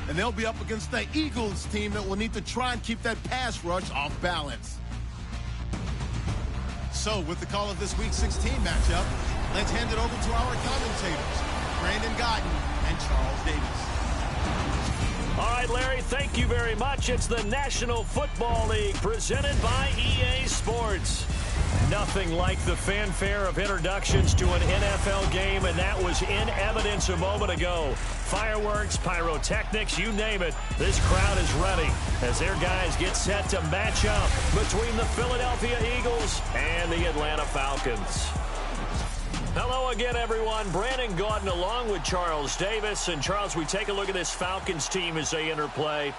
and they'll be up against the Eagles team that will need to try and keep that pass rush off balance. So, with the call of this Week 16 matchup, let's hand it over to our commentators, Brandon Gotton and Charles Davis. All right, Larry, thank you very much. It's the National Football League presented by EA Sports. Nothing like the fanfare of introductions to an NFL game, and that was in evidence a moment ago. Fireworks, pyrotechnics, you name it. This crowd is ready as their guys get set to match up between the Philadelphia Eagles and the Atlanta Falcons. Hello again, everyone. Brandon Gordon along with Charles Davis. And, Charles, we take a look at this Falcons team as they interplay.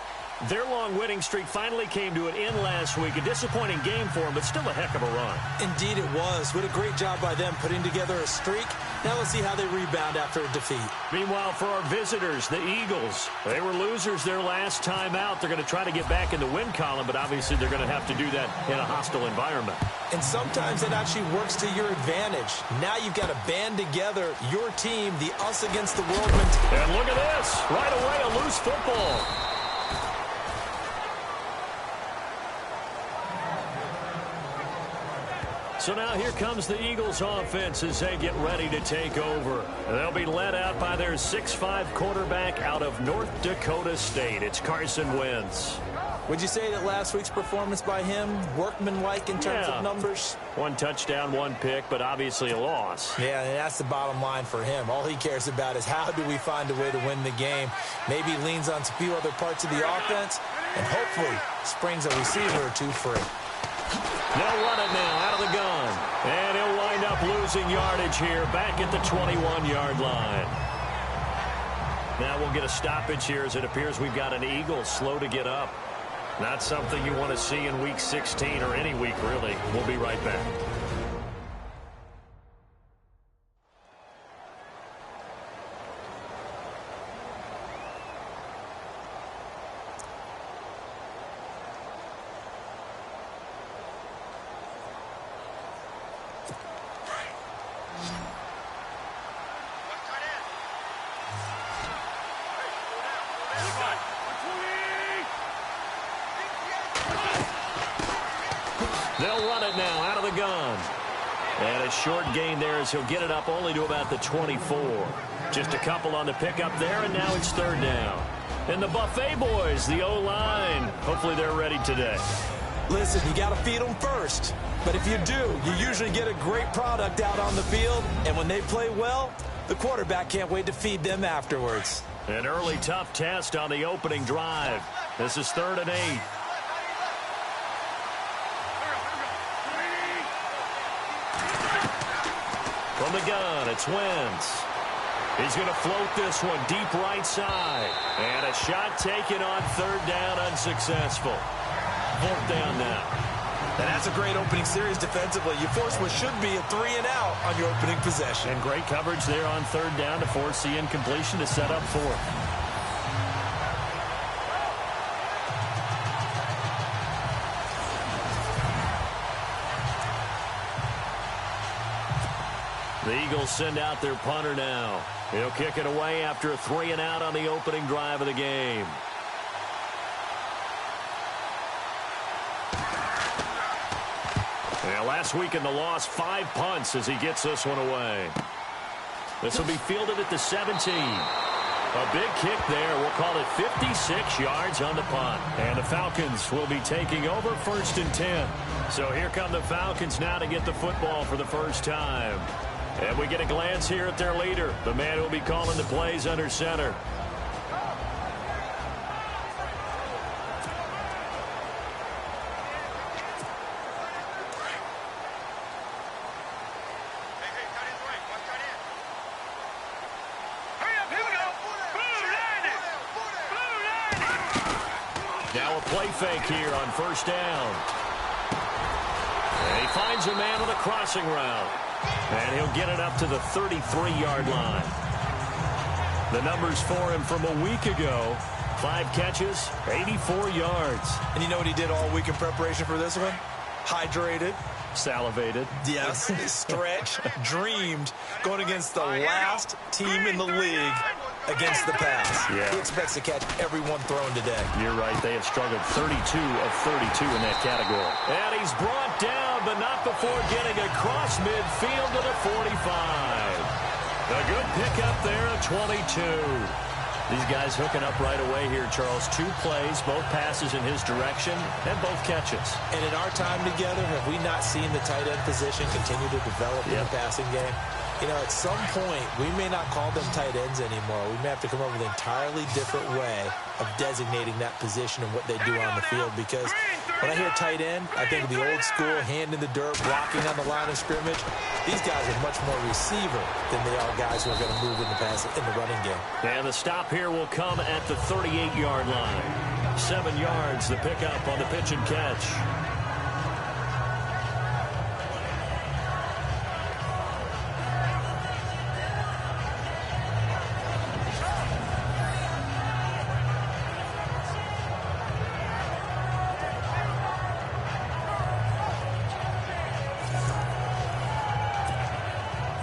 Their long winning streak finally came to an end last week. A disappointing game for them, but still a heck of a run. Indeed it was. What a great job by them putting together a streak. Now let's see how they rebound after a defeat. Meanwhile, for our visitors, the Eagles, they were losers their last time out. They're going to try to get back in the win column, but obviously they're going to have to do that in a hostile environment. And sometimes it actually works to your advantage. Now you've got to band together your team, the us against the world mentality. And look at this. Right away, a loose football. So now here comes the Eagles offense as they get ready to take over. They'll be led out by their 6'5" quarterback out of North Dakota State. It's Carson Wentz. Would you say that last week's performance by him, workmanlike in terms of numbers? 1 touchdown, 1 pick, but obviously a loss. Yeah, and that's the bottom line for him. All he cares about is how do we find a way to win the game. Maybe he leans on a few other parts of the offense and hopefully springs a receiver or two free. They'll run it now out of the gun. And he'll wind up losing yardage here back at the 21-yard line. Now we'll get a stoppage here as it appears we've got an Eagle slow to get up. Not something you want to see in Week 16 or any week, really. We'll be right back. They'll run it now out of the gun. And a short gain there as he'll get it up only to about the 24. Just a couple on the pickup there, and now it's 3rd down. And the Buffet boys, the O-line, hopefully they're ready today. Listen, you got to feed them first. But if you do, you usually get a great product out on the field. And when they play well, the quarterback can't wait to feed them afterwards. An early tough test on the opening drive. This is 3rd and 8. From the gun, it's Wentz. He's going to float this one deep right side. And a shot taken on 3rd down, unsuccessful. 4th down now. And that's a great opening series defensively. You force what should be a 3-and-out on your opening possession. And great coverage there on 3rd down to force the incompletion to set up 4th. The Eagles send out their punter now. He'll kick it away after a 3-and-out on the opening drive of the game. Yeah, last week in the loss, 5 punts as he gets this one away. This will be fielded at the 17. A big kick there. We'll call it 56 yards on the punt. And the Falcons will be taking over 1st and 10. So here come the Falcons now to get the football for the first time. And we get a glance here at their leader, the man who will be calling the plays under center. Now a play fake here on 1st down. And he finds a man with a crossing route. And he'll get it up to the 33-yard line. The numbers for him from a week ago, 5 catches, 84 yards. And you know what he did all week in preparation for this one? Hydrated. Salivated. Yes, stretched, dreamed, going against the last team in the league against the pass. Yeah. He expects to catch everyone thrown today. You're right. They have struggled 32 of 32 in that category. And he's brought down, but not before getting across midfield to the 45. A good pickup there at 22. These guys hooking up right away here, Charles. 2 plays, both passes in his direction, and both catches. And in our time together, have we not seen the tight end position continue to develop in the passing game? You know, at some point, we may not call them tight ends anymore. We may have to come up with an entirely different way of designating that position and what they do on the field. Because when I hear tight end, I think of the old school, hand in the dirt, blocking on the line of scrimmage. These guys are much more receiver than they are guys who are going to move in the running game. And the stop here will come at the 38-yard line. 7 yards, the pickup on the pitch and catch.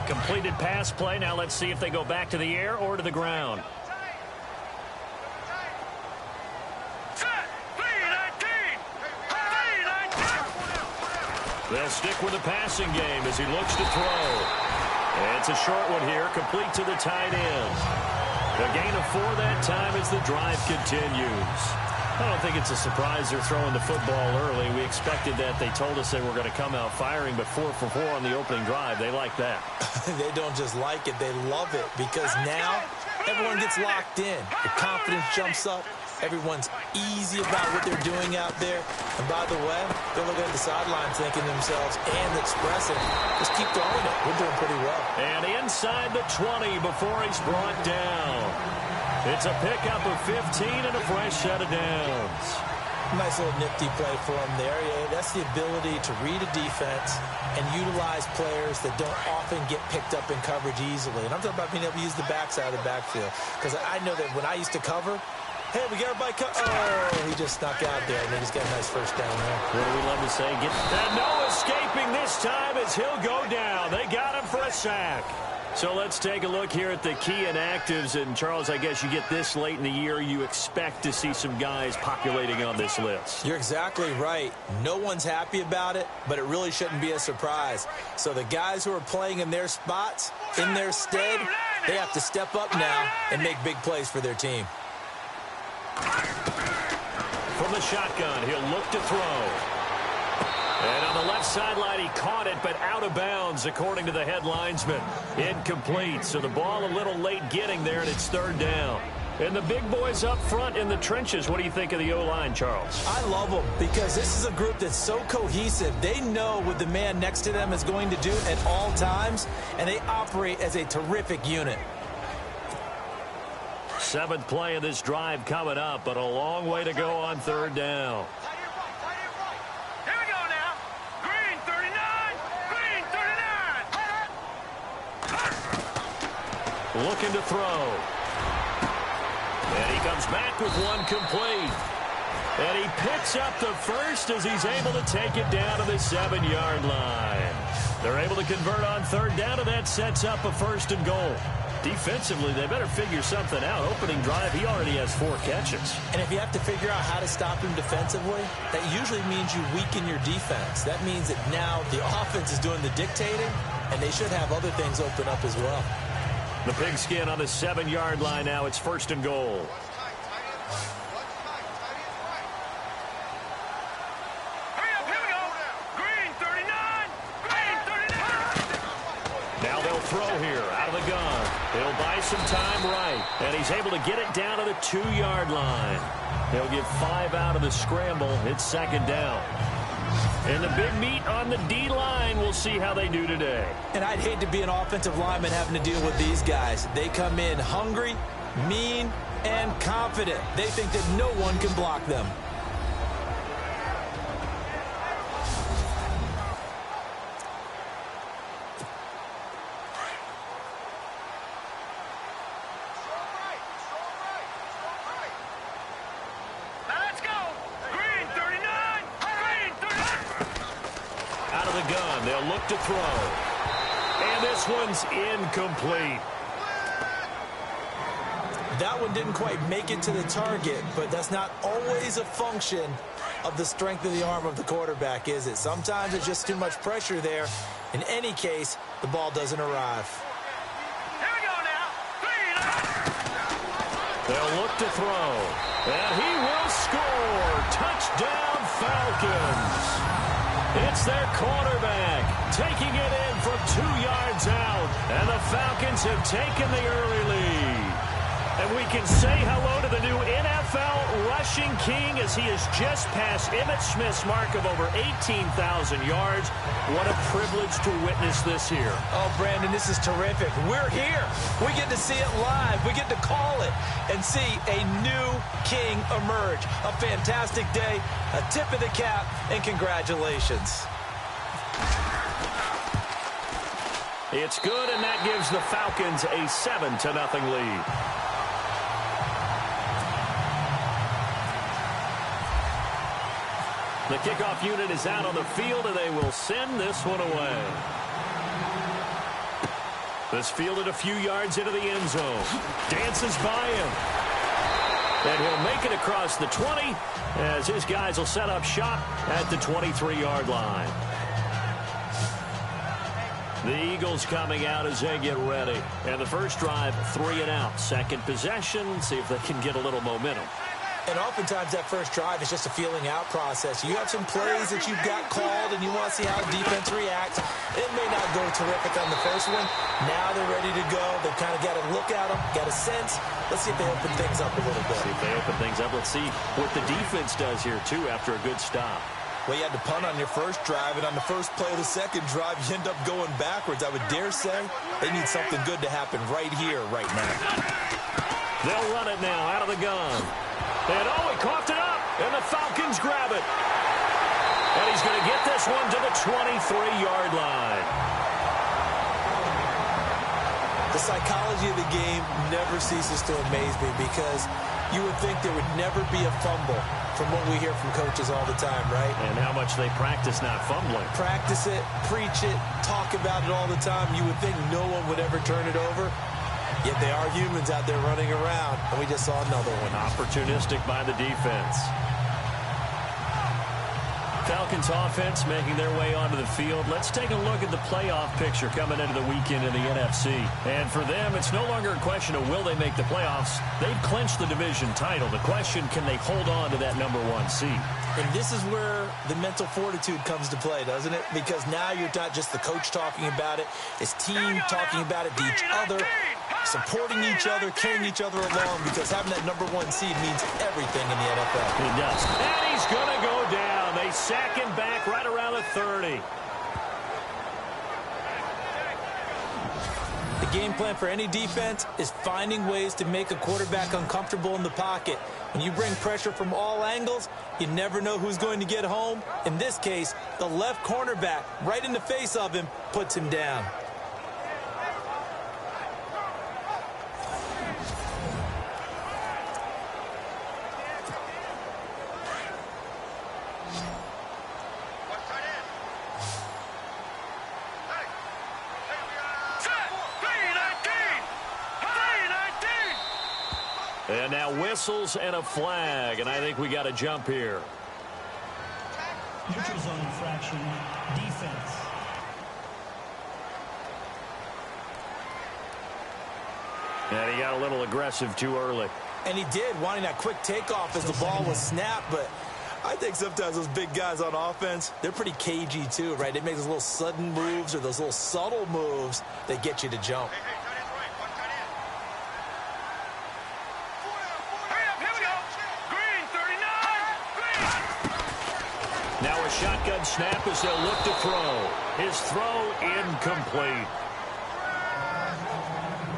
Completed pass play. Now let's see if they go back to the air or to the ground. They'll stick with the passing game as he looks to throw. And it's a short one here, complete to the tight end. A gain of 4 that time as the drive continues. I don't think it's a surprise they're throwing the football early. We expected that. They told us they were going to come out firing, but 4 for 4 on the opening drive. They like that. They don't just like it, they love it, because now everyone gets locked in. The confidence jumps up. Everyone's easy about what they're doing out there. And by the way, they're looking at the sidelines thinking to themselves and expressing, just keep throwing it. We're doing pretty well. And inside the 20 before he's brought down. It's a pickup of 15 and a fresh set of downs. Nice little nifty play for him there. Yeah, that's the ability to read a defense and utilize players that don't often get picked up in coverage easily. And I'm talking about being able to use the backside of the backfield. Because I know that when I used to cover, hey, we got everybody oh, he just snuck out there, and then he's got a nice first down there. What do we love to say? And no escaping this time as he'll go down. They got him for a sack. So let's take a look here at the key inactives. And, Charles, I guess you get this late in the year, you expect to see some guys populating on this list. You're exactly right. No one's happy about it, but it really shouldn't be a surprise. So the guys who are playing in their spots, in their stead, they have to step up now and make big plays for their team. From the shotgun, he'll look to throw. And on the left sideline, he caught it, but out of bounds, according to the head linesman. Incomplete, so the ball a little late getting there, and it's 3rd down. And the big boys up front in the trenches, what do you think of the O-line, Charles? I love them because this is a group that's so cohesive. They know what the man next to them is going to do at all times, and they operate as a terrific unit. 7th play of this drive coming up, but a long way to go on 3rd down. Here we go now. Green 39. Green 39. Looking to throw. And he comes back with one complete. And he picks up the first as he's able to take it down to the 7-yard line. They're able to convert on 3rd down, and that sets up a 1st and goal. Defensively, they better figure something out. Opening drive, he already has 4 catches. And if you have to figure out how to stop him defensively, that usually means you weaken your defense. That means that now the offense is doing the dictating, and they should have other things open up as well. The pigskin on the 7-yard line now. It's 1st and goal. Now they'll throw here out of the gun. He'll buy some time right, and he's able to get it down to the 2-yard line. He'll get 5 out of the scramble. It's 2nd down. And the big meat on the D-line, we'll see how they do today. And I'd hate to be an offensive lineman having to deal with these guys. They come in hungry, mean, and confident. They think that no one can block them. They'll look to throw. And this one's incomplete. That one didn't quite make it to the target, but that's not always a function of the strength of the arm of the quarterback, is it? Sometimes it's just too much pressure there. In any case, the ball doesn't arrive. Here we go now. They'll look to throw, and he will score. Touchdown, Falcons. It's their quarterback taking it in from 2 yards out, and the Falcons have taken the early lead. And we can say hello to the new NFL rushing king as he has just passed Emmitt Smith's mark of over 18,000 yards. What a privilege to witness this here. Oh, Brandon, this is terrific. We're here. We get to see it live. We get to call it and see a new king emerge. A fantastic day, a tip of the cap, and congratulations. It's good, and that gives the Falcons a 7-0 lead. The kickoff unit is out on the field, and they will send this one away. This fielded a few yards into the end zone. Dances by him. And he'll make it across the 20 as his guys will set up shop at the 23-yard line. The Eagles coming out as they get ready. And the first drive, 3 and out. Second possession, see if they can get a little momentum. And oftentimes that first drive is just a feeling out process. You have some plays that you've got called and you want to see how the defense reacts. It may not go terrific on the first one. Now they're ready to go. They've kind of got to look at them, got a sense. Let's see if they open things up a little bit. See if they open things up. Let's see what the defense does here, too, after a good stop. Well, you had to punt on your first drive, and on the first play of the second drive, you end up going backwards. I would dare say they need something good to happen right here, right now. They'll run it now out of the gun. And oh, he coughed it up, and the Falcons grab it. And he's going to get this one to the 23-yard line. The psychology of the game never ceases to amaze me because you would think there would never be a fumble from what we hear from coaches all the time, right? And how much they practice not fumbling. Practice it, preach it, talk about it all the time. You would think no one would ever turn it over. Yet they are humans out there running around, and we just saw another one. Opportunistic by the defense. Falcons offense making their way onto the field. Let's take a look at the playoff picture coming into the weekend in the NFC. And for them, it's no longer a question of will they make the playoffs. They've clinched the division title. The question, can they hold on to that #1 seed? And this is where the mental fortitude comes to play, doesn't it? Because now you're not just the coach talking about it. It's team talking about it to each other, supporting each other, carrying each other along, because having that #1 seed means everything in the NFL. It does. And he's going to go down. They sack him back right around the 30. The game plan for any defense is finding ways to make a quarterback uncomfortable in the pocket. When you bring pressure from all angles, you never know who's going to get home. In this case, the left cornerback, right in the face of him, puts him down. And now whistles and a flag, and I think we got a jump here. Neutral zone infraction, defense. And he got a little aggressive too early. And he did, wanting that quick takeoff as the ball was snapped, but I think sometimes those big guys on offense, they're pretty cagey too, right? They make those little sudden moves or those little subtle moves that get you to jump. Now a shotgun snap as they'll look to throw. His throw incomplete.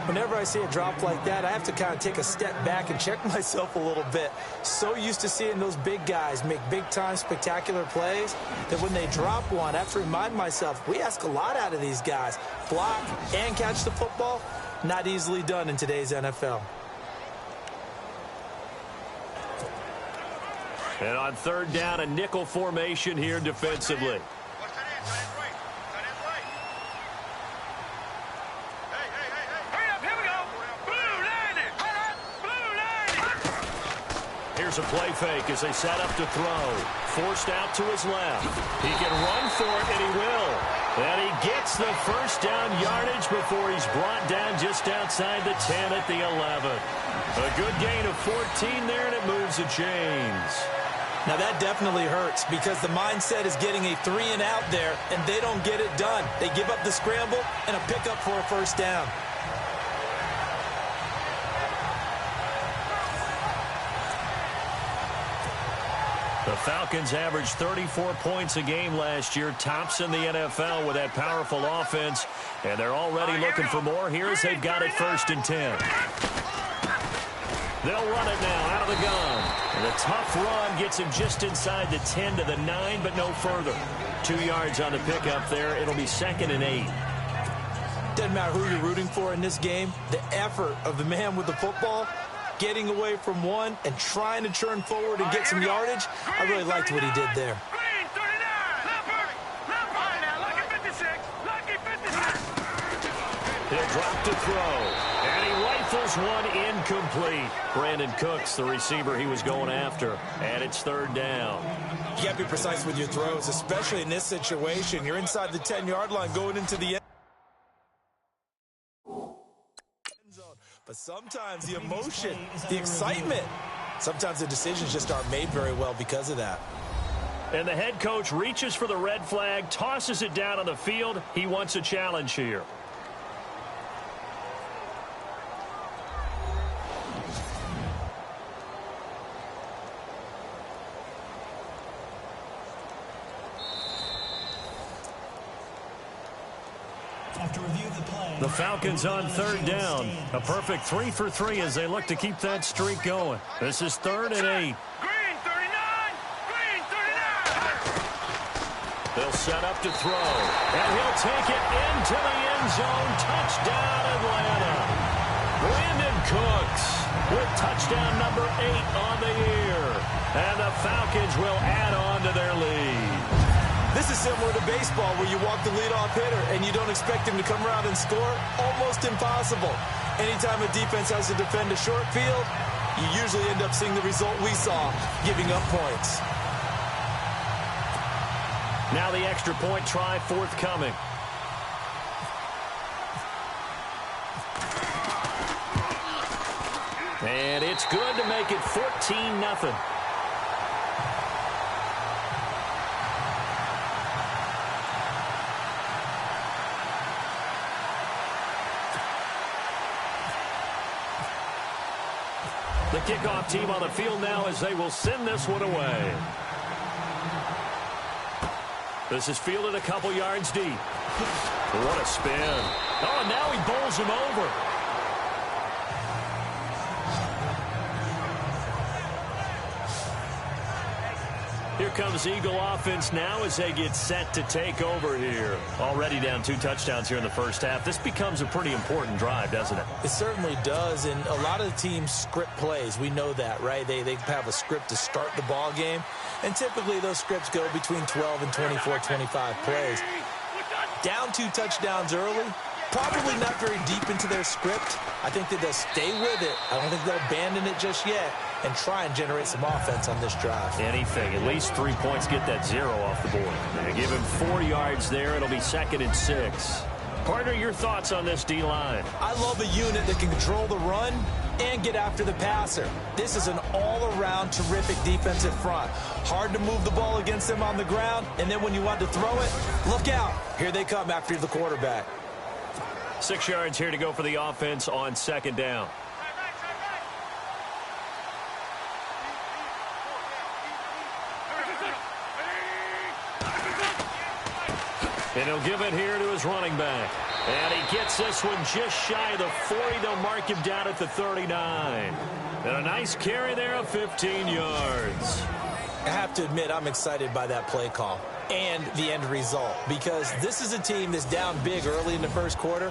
Whenever I see a drop like that, I have to kind of take a step back and check myself a little bit. So used to seeing those big guys make big-time spectacular plays that when they drop one, I have to remind myself, we ask a lot out of these guys. Block and catch the football, not easily done in today's NFL. And on third down, a nickel formation here defensively. Hurry up, here we go. Blue landing. Blue. Here's a play fake as they set up to throw. Forced out to his left. He can run for it, and he will. And he gets the first down yardage before he's brought down just outside the 10 at the 11. A good gain of 14 there, and it moves the chains. Now that definitely hurts because the mindset is getting a 3-and-out there, and they don't get it done. They give up the scramble and a pickup for a first down. The Falcons averaged 34 points a game last year, tops in the NFL with that powerful offense, and they're already looking for more here as they've got it 1st and 10. They'll run it now out of the gun. And the tough run gets him just inside the 10 to the 9, but no further. 2 yards on the pickup there. It'll be 2nd and 8. Doesn't matter who you're rooting for in this game. The effort of the man with the football, getting away from one and trying to turn forward and get some yardage, I really liked what he did there. He'll drop to throw, and he rifles one incomplete. Brandon Cooks, the receiver he was going after, and it's 3rd down. You got to be precise with your throws, especially in this situation. You're inside the 10-yard line going into the end zone. But sometimes the emotion, the excitement, sometimes the decisions just aren't made very well because of that. And the head coach reaches for the red flag, tosses it down on the field. He wants a challenge here. The Falcons on 3rd down. A perfect 3 for 3 as they look to keep that streak going. This is 3rd and 8. Green 39! Green 39! They'll set up to throw. And he'll take it into the end zone. Touchdown, Atlanta. Brandon Cooks with touchdown number 8 on the year. And the Falcons will add on to their lead. This is similar to baseball where you walk the leadoff hitter and you don't expect him to come around and score. Almost impossible. Anytime a defense has to defend a short field, you usually end up seeing the result we saw, giving up points. Now the extra point try forthcoming. And it's good to make it 14-0. The kickoff team on the field now as they will send this one away. This is fielded a couple yards deep. What a spin. Oh, and now he bowls him over. Here comes Eagle offense now as they get set to take over here. Already down 2 touchdowns here in the first half. This becomes a pretty important drive, doesn't it? It certainly does, and a lot of the teams script plays. We know that, right? They have a script to start the ball game, and typically those scripts go between 12 and 24, 25 plays. Down 2 touchdowns early, probably not very deep into their script. I think that they'll stay with it. I don't think they'll abandon it just yet and try and generate some offense on this drive. Anything. At least 3 points, get that 0 off the board. They give him 4 yards there. It'll be 2nd and 6. Partner, your thoughts on this D-line? I love a unit that can control the run and get after the passer. This is an all-around terrific defensive front. Hard to move the ball against them on the ground, and then when you want to throw it, look out. Here they come after the quarterback. 6 yards here to go for the offense on 2nd down. And he'll give it here to his running back. And he gets this one just shy of the 40. They'll mark him down at the 39. And a nice carry there of 15 yards. I have to admit, I'm excited by that play call and the end result, because this is a team that's down big early in the first quarter,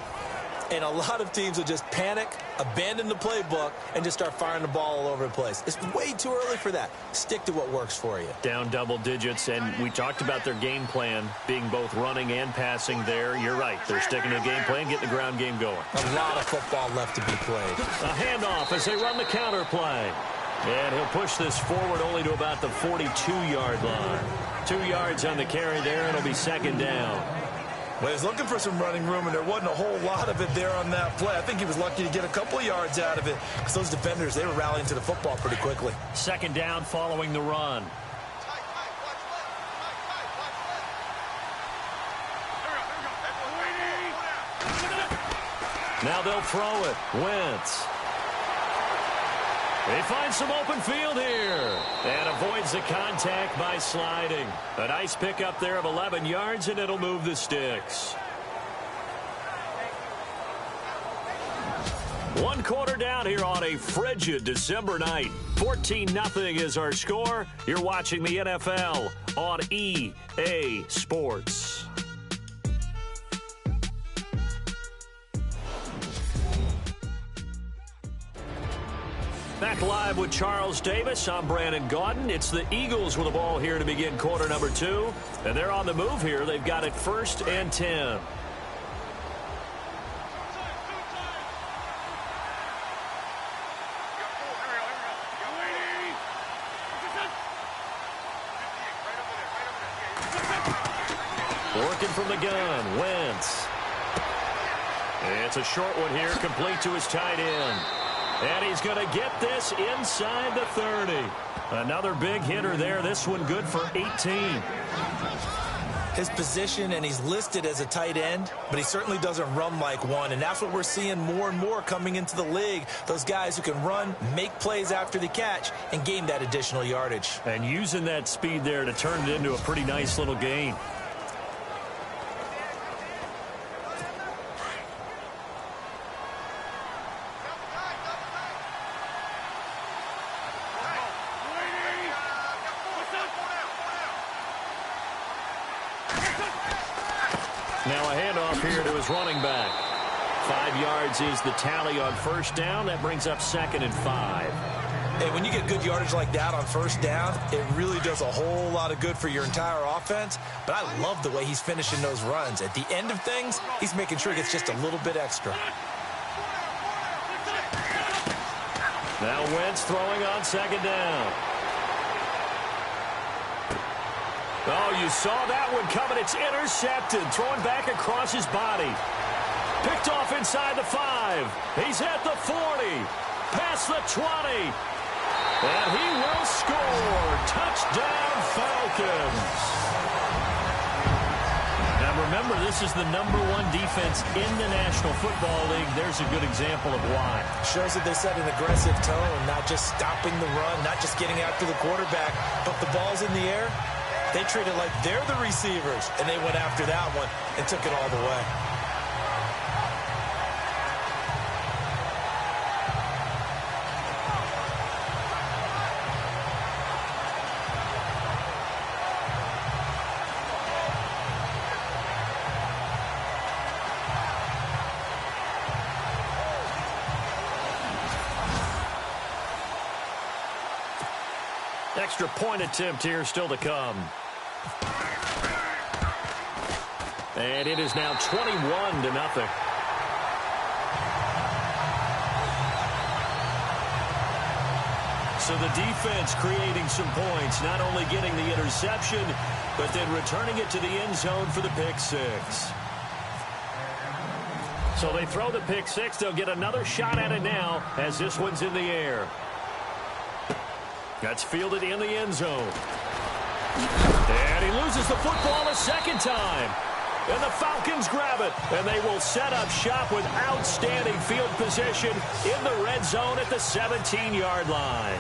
and a lot of teams will just panic, abandon the playbook, and just start firing the ball all over the place. It's way too early for that. Stick to what works for you. Down double digits, and we talked about their game plan being both running and passing there. You're right. They're sticking to the game plan, getting the ground game going. A lot of football left to be played. A handoff as they run the counter play. And he'll push this forward only to about the 42-yard line. 2 yards on the carry there, and it'll be second down. Well, he's looking for some running room, and there wasn't a whole lot of it there on that play. I think he was lucky to get a couple of yards out of it because those defenders, they were rallying to the football pretty quickly. Second down following the run. Now they'll throw it. Wentz. He finds some open field here and avoids the contact by sliding. A nice pickup there of 11 yards, and it'll move the sticks. 1 quarter down here on a frigid December night. 14-0 is our score. You're watching the NFL on EA Sports. Back live with Charles Davis. I'm Brandon Gaudin. It's the Eagles with the ball here to begin quarter number 2. And they're on the move here. They've got it 1st and 10. Working from the gun, Wentz. It's a short one here, complete to his tight end. And he's going to get this inside the 30. Another big hitter there. This one good for 18. His position, and he's listed as a tight end, but he certainly doesn't run like one. And that's what we're seeing more and more coming into the league. Those guys who can run, make plays after the catch, and gain that additional yardage. And using that speed there to turn it into a pretty nice little gain. Now a handoff here to his running back. 5 yards is the tally on first down. That brings up 2nd and 5. Hey, when you get good yardage like that on first down, it really does a whole lot of good for your entire offense. But I love the way he's finishing those runs. At the end of things, he's making sure he gets just a little bit extra. Now Wentz throwing on 2nd down. Oh, you saw that one coming. It's intercepted. Throwing back across his body. Picked off inside the 5. He's at the 40. Past the 20. And he will score. Touchdown, Falcons. Now remember, this is the #1 defense in the National Football League. There's a good example of why. Shows that they set an aggressive tone, not just stopping the run, not just getting after the quarterback, but the ball's in the air. They treat it like they're the receivers, and they went after that one and took it all the way. Extra point attempt here still to come. And it is now 21-0. So the defense creating some points, not only getting the interception, but then returning it to the end zone for the pick 6. So they throw the pick 6. They'll get another shot at it now as this one's in the air. That's fielded in the end zone. And he loses the football a second time. And the Falcons grab it. And they will set up shop with outstanding field position in the red zone at the 17-yard line.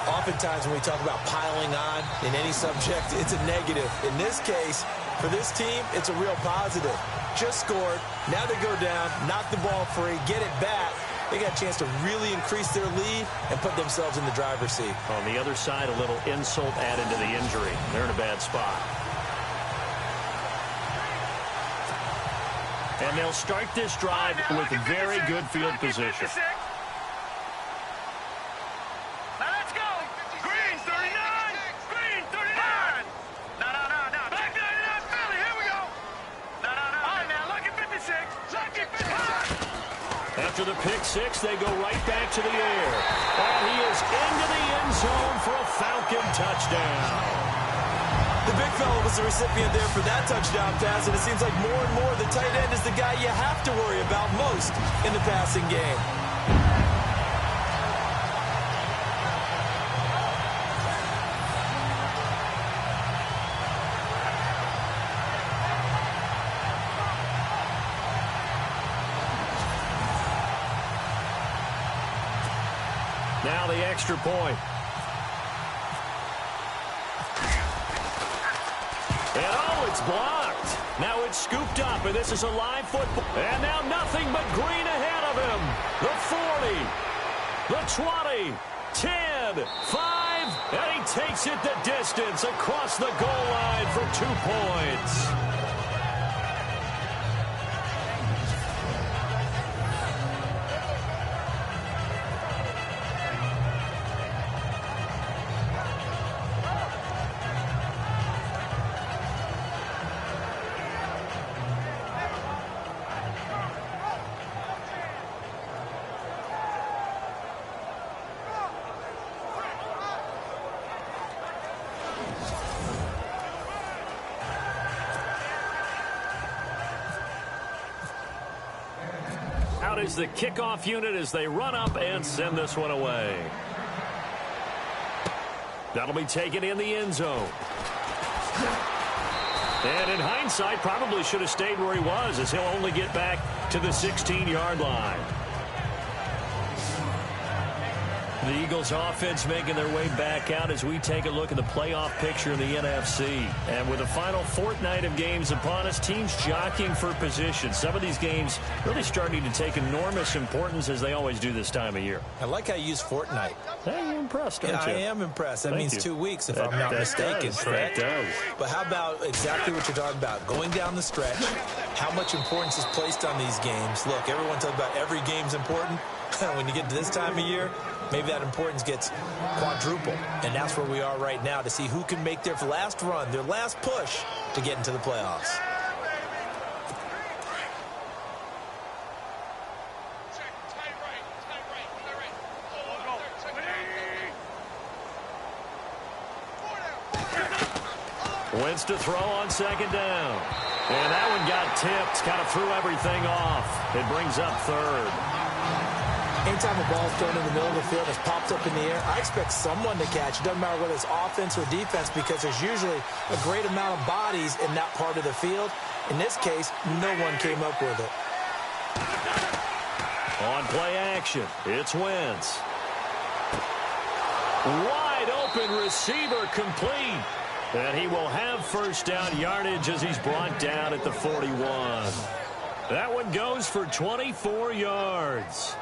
Oftentimes when we talk about piling on in any subject, it's a negative. In this case, for this team, it's a real positive. Just scored. Now they go down, knock the ball free, get it back. They got a chance to really increase their lead and put themselves in the driver's seat. On the other side, a little insult added to the injury. They're in a bad spot. And they'll start this drive with very good field position. Now let's go. Green 39. Green 39. No. Black 99 Philly. Here we go. No. All right, now lucky 56. Lucky 56. And After the pick six, they go right back to the air. And he is into the end zone for a Falcon touchdown. The big fella was the recipient there for that touchdown pass, and it seems like more and more the tight end is the guy you have to worry about most in the passing game. Now the extra point. And oh, it's blocked. Now it's scooped up, and this is a live football. And now nothing but green ahead of him. The 40, the 20, 10, 5, and he takes it the distance across the goal line for 2 points. Out is the kickoff unit as they run up and send this one away. That'll be taken in the end zone. And in hindsight, probably should have stayed where he was, as he'll only get back to the 16-yard line. The Eagles offense making their way back out as we take a look at the playoff picture in the NFC. And with the final fortnight of games upon us, teams jockeying for position. Some of these games really starting to take enormous importance as they always do this time of year. I like how you use fortnight. Hey, you're impressed, aren't you? I am impressed. That means 2 weeks, if I'm not that mistaken, does, correct? That does. But how about exactly what you're talking about? Going down the stretch, how much importance is placed on these games. Look, everyone talks about every game's important. When you get to this time of year, maybe that importance gets quadruple. And that's where we are right now to see who can make their last run, their last push to get into the playoffs. Wentz to throw on second down. And that one got tipped, kind of threw everything off. It brings up third. Anytime a ball's thrown in the middle of the field, it's popped up in the air, I expect someone to catch. It doesn't matter whether it's offense or defense, because there's usually a great amount of bodies in that part of the field. In this case, no one came up with it. On play action, it's Wentz. Wide open receiver complete. And he will have first down yardage as he's brought down at the 41. That one goes for 24 yards.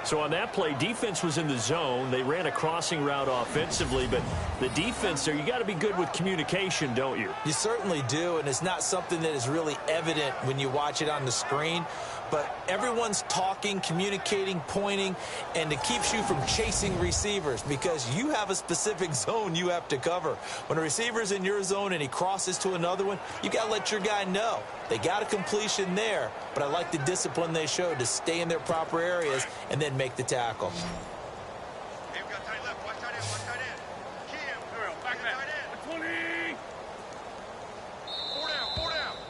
So on that play, defense was in the zone. They ran a crossing route offensively, but the defense there, you got to be good with communication, don't you? You certainly do, and it's not something that is really evident when you watch it on the screen. But everyone's talking, communicating, pointing, and it keeps you from chasing receivers because you have a specific zone you have to cover. When a receiver's in your zone and he crosses to another one, you got to let your guy know. They got a completion there, but I like the discipline they showed to stay in their proper areas and then make the tackle.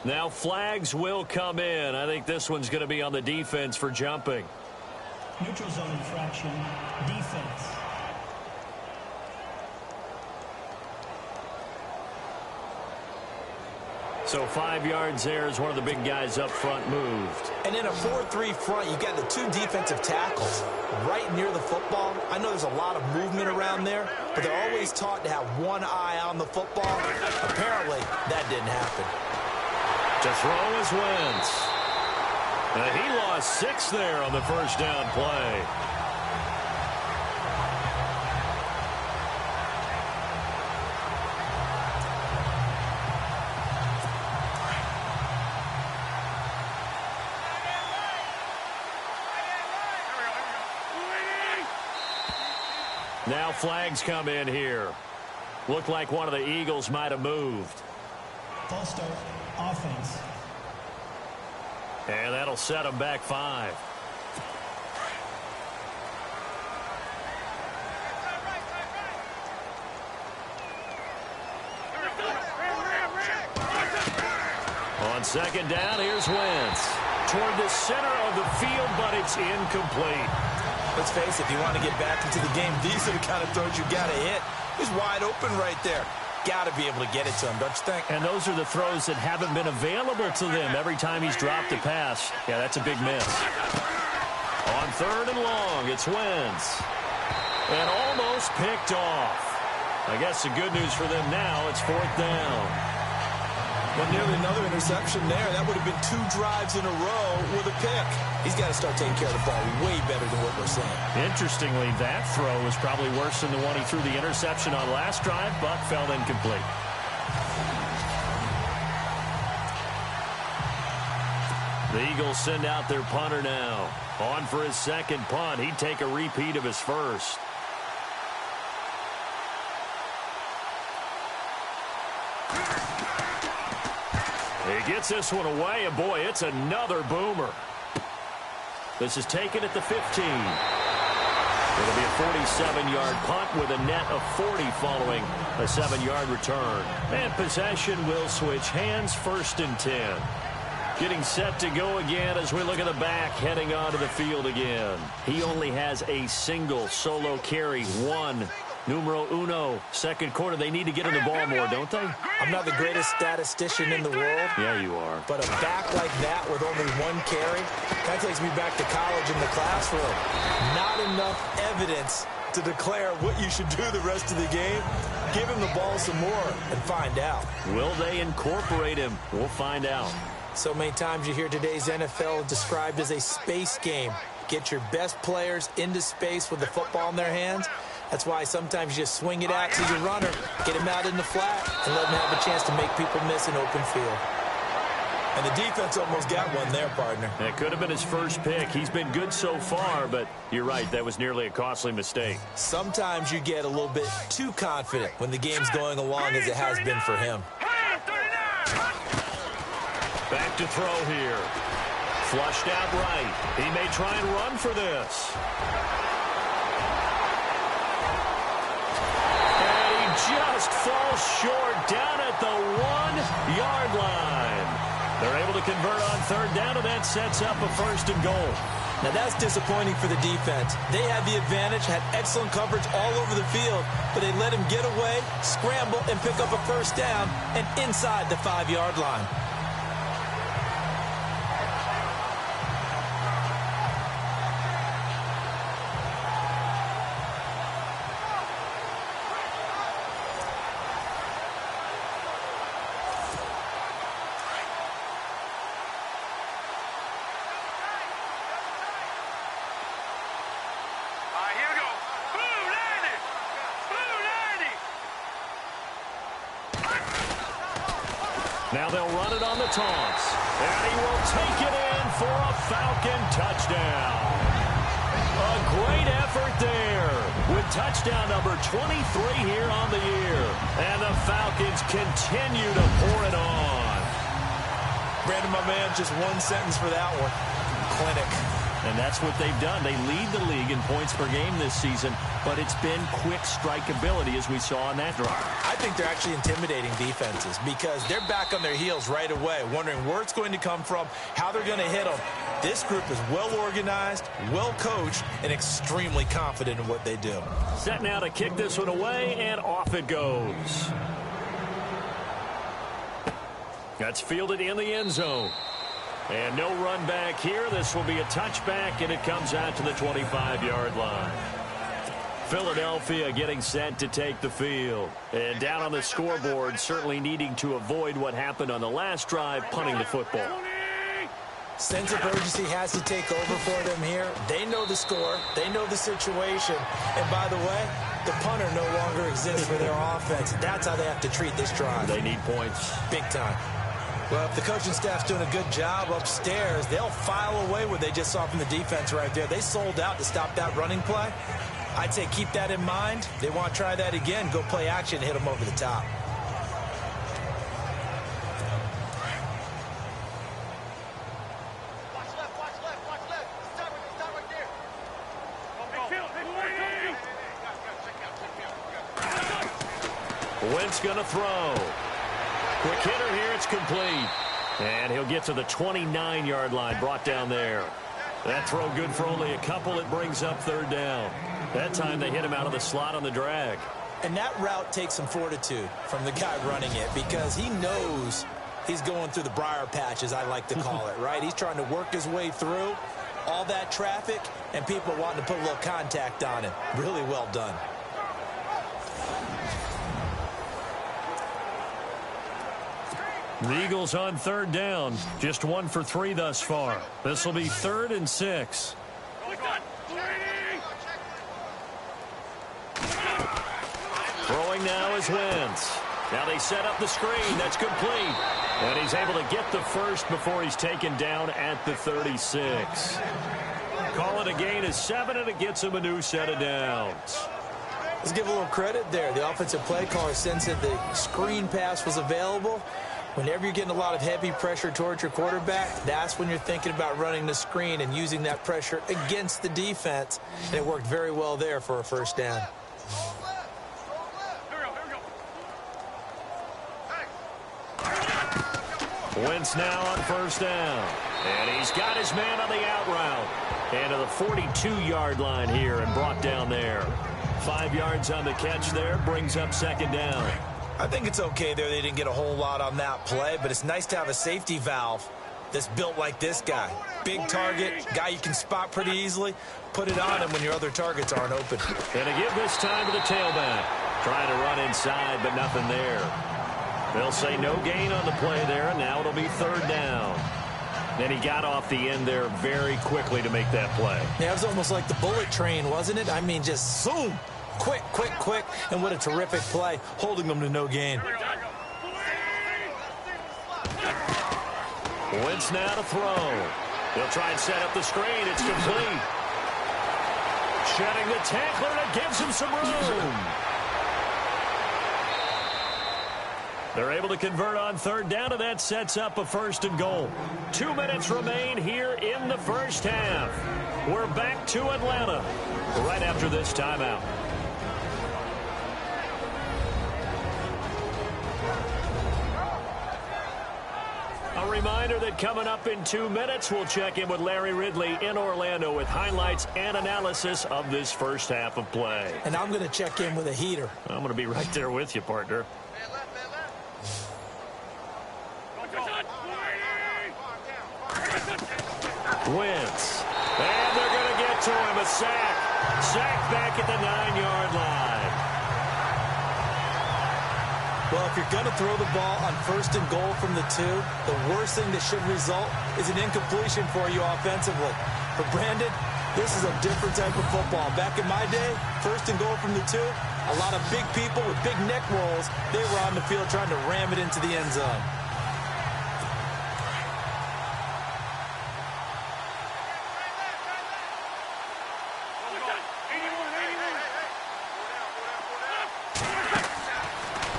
Now flags will come in. I think this one's going to be on the defense for jumping. Neutral zone infraction, defense. So 5 yards there as one of the big guys up front moved. And in a 4-3 front, you got the two defensive tackles right near the football. I know there's a lot of movement around there, but they're always taught to have one eye on the football. Apparently, that didn't happen. To throw is Wentz. He lost 6 there on the first down play. Now flags come in here. Looked like one of the Eagles might have moved. False start, offense. And that'll set them back 5. On second down, here's Wentz. Toward the center of the field, but it's incomplete. Let's face it, if you want to get back into the game, these are the kind of throws you got to hit. He's wide open right there. Got to be able to get it to him, don't you think? And those are the throws that haven't been available to them every time he's dropped a pass. Yeah, that's a big miss. On third and long, it's Wentz. And almost picked off. I guess the good news for them now, it's fourth down. But nearly another interception there. That would have been 2 drives in a row with a pick. He's got to start taking care of the ball way better than what we're seeing. Interestingly, that throw was probably worse than the one he threw the interception on last drive, but fell incomplete. The Eagles send out their punter now. On for his second punt. He'd take a repeat of his first. He gets this one away, and boy, it's another boomer. This is taken at the 15. It'll be a 47-yard punt with a net of 40 following a 7-yard return. And possession will switch hands, first and 10. Getting set to go again as we look at the back, heading onto the field again. He only has a single solo carry, numero uno. Second quarter, they need to get in the ball more, don't they? I'm not the greatest statistician in the world. Yeah, you are. But a back like that with only 1 carry, that takes me back to college in the classroom. Not enough evidence to declare what you should do the rest of the game. Give him the ball some more and find out. Will they incorporate him? We'll find out. So many times you hear today's NFL described as a space game. Get your best players into space with the football in their hands. That's why sometimes you just swing it out to your runner, get him out in the flat, and let him have a chance to make people miss an open field. And the defense almost got one there, partner. That could have been his first pick. He's been good so far, but you're right, that was nearly a costly mistake. Sometimes you get a little bit too confident when the game's going along as it has been for him. Back to throw here. Flushed out right. He may try and run for this. And he just falls short down at the 1-yard line. They're able to convert on third down, and that sets up a first and goal. Now that's disappointing for the defense. They had the advantage, had excellent coverage all over the field, but they let him get away, scramble, and pick up a first down, and inside the 5-yard line. Now they'll run it on the toss. And he will take it in for a Falcon touchdown. A great effort there with touchdown number 23 here on the year. And the Falcons continue to pour it on. Brandon, my man, just one sentence for that one. Clinic. And that's what they've done. They lead the league in points per game this season, but it's been quick strikeability as we saw on that drive. I think they're actually intimidating defenses because they're back on their heels right away, wondering where it's going to come from, how they're going to hit them. This group is well organized, well coached, and extremely confident in what they do. Set now to kick this one away, and off it goes. That's fielded in the end zone. And no run back here. This will be a touchback, and it comes out to the 25-yard line. Philadelphia getting set to take the field. And down on the scoreboard, certainly needing to avoid what happened on the last drive, punting the football. Sense of urgency has to take over for them here. They know the score. They know the situation. And by the way, the punter no longer exists for their offense. That's how they have to treat this drive. They need points. Big time. Well, if the coaching staff's doing a good job upstairs, they'll file away what they just saw from the defense right there. They sold out to stop that running play. I'd say keep that in mind. They want to try that again. Go play action, hit them over the top. Watch left, watch left, watch left. Stop right there. Wentz going to throw. Quick hitter here, it's complete. And he'll get to the 29-yard line, brought down there. That throw good for only a couple. It brings up third down. That time they hit him out of the slot on the drag. And that route takes some fortitude from the guy running it because he knows he's going through the briar patch, as I like to call it, right? He's trying to work his way through all that traffic and people wanting to put a little contact on him. Really well done. The Eagles on third down. Just 1 for 3 thus far. This will be 3rd and 6. Throwing now is Wentz. Now they set up the screen. That's complete. And he's able to get the first before he's taken down at the 36. Call it a gain of 7, and it gets him a new set of downs. Let's give a little credit there. The offensive play caller sensed that the screen pass was available. Whenever you're getting a lot of heavy pressure towards your quarterback, that's when you're thinking about running the screen and using that pressure against the defense. And it worked very well there for a first down. Wentz now on first down. And he's got his man on the out route. And to the 42-yard line here and brought down there. 5 yards on the catch there, brings up second down. I think it's okay there. They didn't get a whole lot on that play, but it's nice to have a safety valve that's built like this guy. Big target, guy you can spot pretty easily. Put it on him when your other targets aren't open. And to give this time to the tailback. Trying to run inside, but nothing there. They'll say no gain on the play there, and now it'll be third down. Then he got off the end there very quickly to make that play. Yeah, it was almost like the bullet train, wasn't it? I mean, just zoom. Quick, quick, quick. And what a terrific play, holding them to no gain. Wentz now to throw. He'll try and set up the screen. It's complete. Shedding the tackler, and it gives him some room. They're able to convert on third down, and that sets up a 1st and goal. 2 minutes remain here in the first half. We're back to Atlanta right after this timeout. A reminder that coming up in 2 minutes, we'll check in with Larry Ridley in Orlando with highlights and analysis of this first half of play. And I'm going to check in with a heater. I'm going to be right there with you, partner. Wentz. And they're going to get to him. A sack. Sack back at the 9-yard line. Well, if you're going to throw the ball on 1st and goal from the 2, the worst thing that should result is an incompletion for you offensively. For Brandon, this is a different type of football. Back in my day, 1st and goal from the 2, a lot of big people with big neck rolls, they were on the field trying to ram it into the end zone.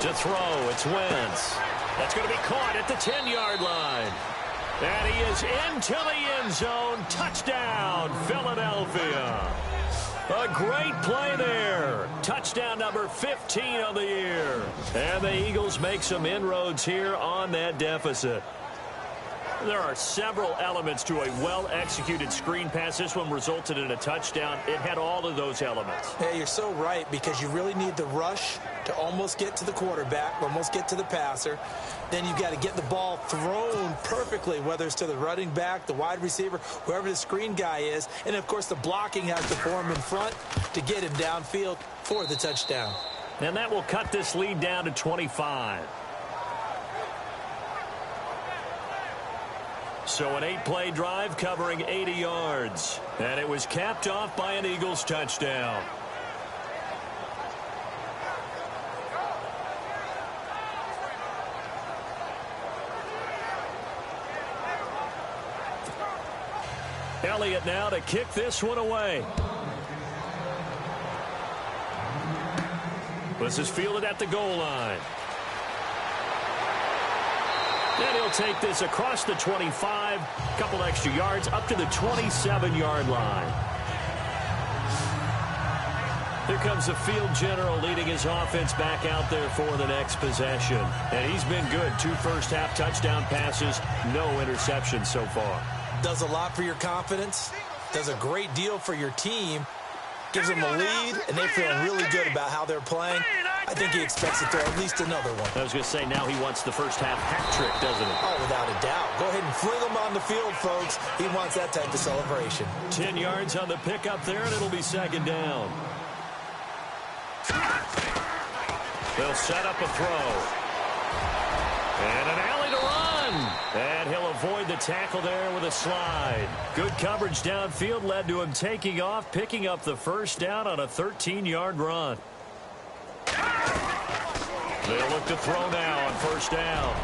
To throw, it's Wentz. That's going to be caught at the 10-yard line. And he is into the end zone. Touchdown, Philadelphia. A great play there. Touchdown number 15 on the year. And the Eagles make some inroads here on that deficit. There are several elements to a well-executed screen pass. This one resulted in a touchdown. It had all of those elements. Yeah, you're so right, because you really need the rush to almost get to the quarterback, almost get to the passer. Then you've got to get the ball thrown perfectly, whether it's to the running back, the wide receiver, whoever the screen guy is. And, of course, the blocking has to form in front to get him downfield for the touchdown. And that will cut this lead down to 25. So an 8-play drive covering 80 yards. And it was capped off by an Eagles touchdown. Elliott now to kick this one away. This is fielded at the goal line. And he'll take this across the 25, couple extra yards, up to the 27-yard line. Here comes the field general leading his offense back out there for the next possession. And he's been good. 2 first-half touchdown passes, no interceptions so far. Does a lot for your confidence. Does a great deal for your team. Gives them a lead, and they're feeling really good about how they're playing. I think he expects to throw at least another one. I was going to say, now he wants the first-half hat trick, doesn't he? Oh, without a doubt. Go ahead and fling him on the field, folks. He wants that type of celebration. 10 yards on the pickup there, and it'll be second down. They'll set up a throw. And an alley to run. And he'll avoid the tackle there with a slide. Good coverage downfield led to him taking off, picking up the first down on a 13-yard run. They'll look to throw now on first down.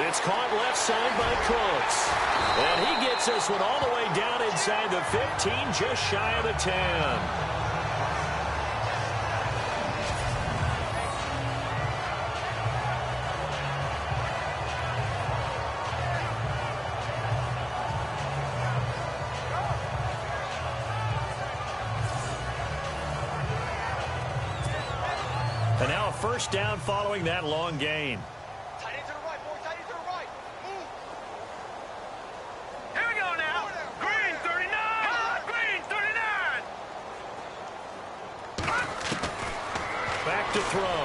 It's caught left side by Cooks. And he gets this one all the way down inside the 15, just shy of the 10. And now a first down following that long gain. Tight end to the right, boy. Tight end to the right. Move. Here we go now. Green 39. Green 39. Back to throw.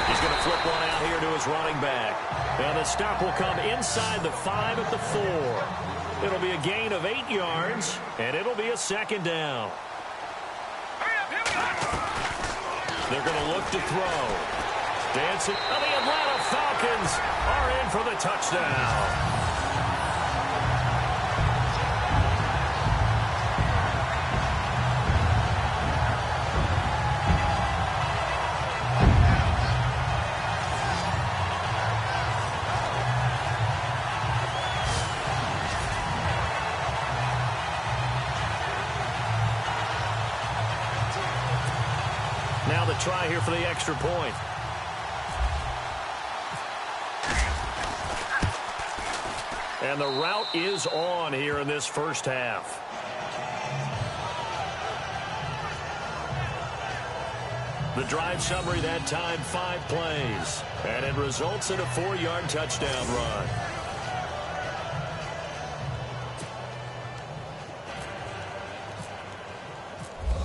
He's going to flip one out here to his running back. And the stop will come inside the 5 at the 4. It'll be a gain of 8 yards, and it'll be a second down. Hurry up, here we go. They're going to look to throw. Dancing. And the Atlanta Falcons are in for the touchdown. Now the try here for the extra point. And the route is on here in this first half. The drive summary that time, 5 plays. And it results in a 4-yard touchdown run.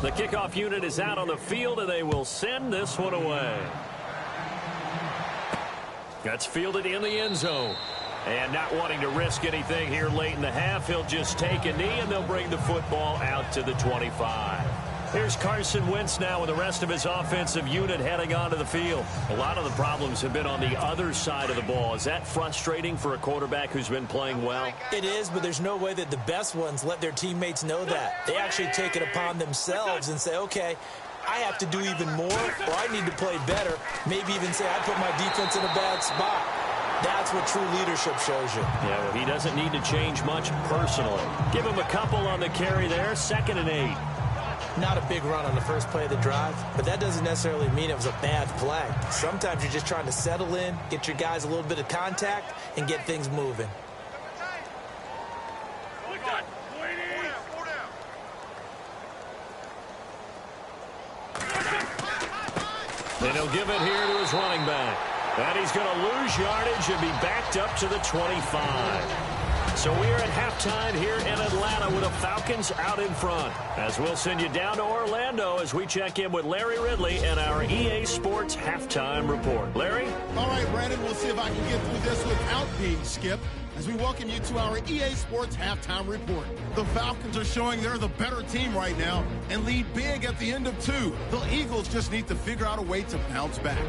The kickoff unit is out on the field, and they will send this one away. That's fielded in the end zone. And not wanting to risk anything here late in the half, he'll just take a knee, and they'll bring the football out to the 25. Here's Carson Wentz now with the rest of his offensive unit heading onto the field. A lot of the problems have been on the other side of the ball. Is that frustrating for a quarterback who's been playing well? It is, but there's no way that the best ones let their teammates know that. They actually take it upon themselves and say, okay, I have to do even more, or I need to play better. Maybe even say, I put my defense in a bad spot. That's what true leadership shows you. Yeah, well, he doesn't need to change much personally. Give him a couple on the carry there, 2nd and 8. Not a big run on the first play of the drive, but that doesn't necessarily mean it was a bad play. Sometimes you're just trying to settle in, get your guys a little bit of contact, and get things moving. And he'll give it here to his running back. And he's going to lose yardage and be backed up to the 25. So we are at halftime here in Atlanta with the Falcons out in front. As we'll send you down to Orlando as we check in with Larry Ridley and our EA Sports Halftime Report. Larry? All right, Brandon, we'll see if I can get through this without being skipped as we welcome you to our EA Sports Halftime Report. The Falcons are showing they're the better team right now and lead big at the end of 2. The Eagles just need to figure out a way to bounce back.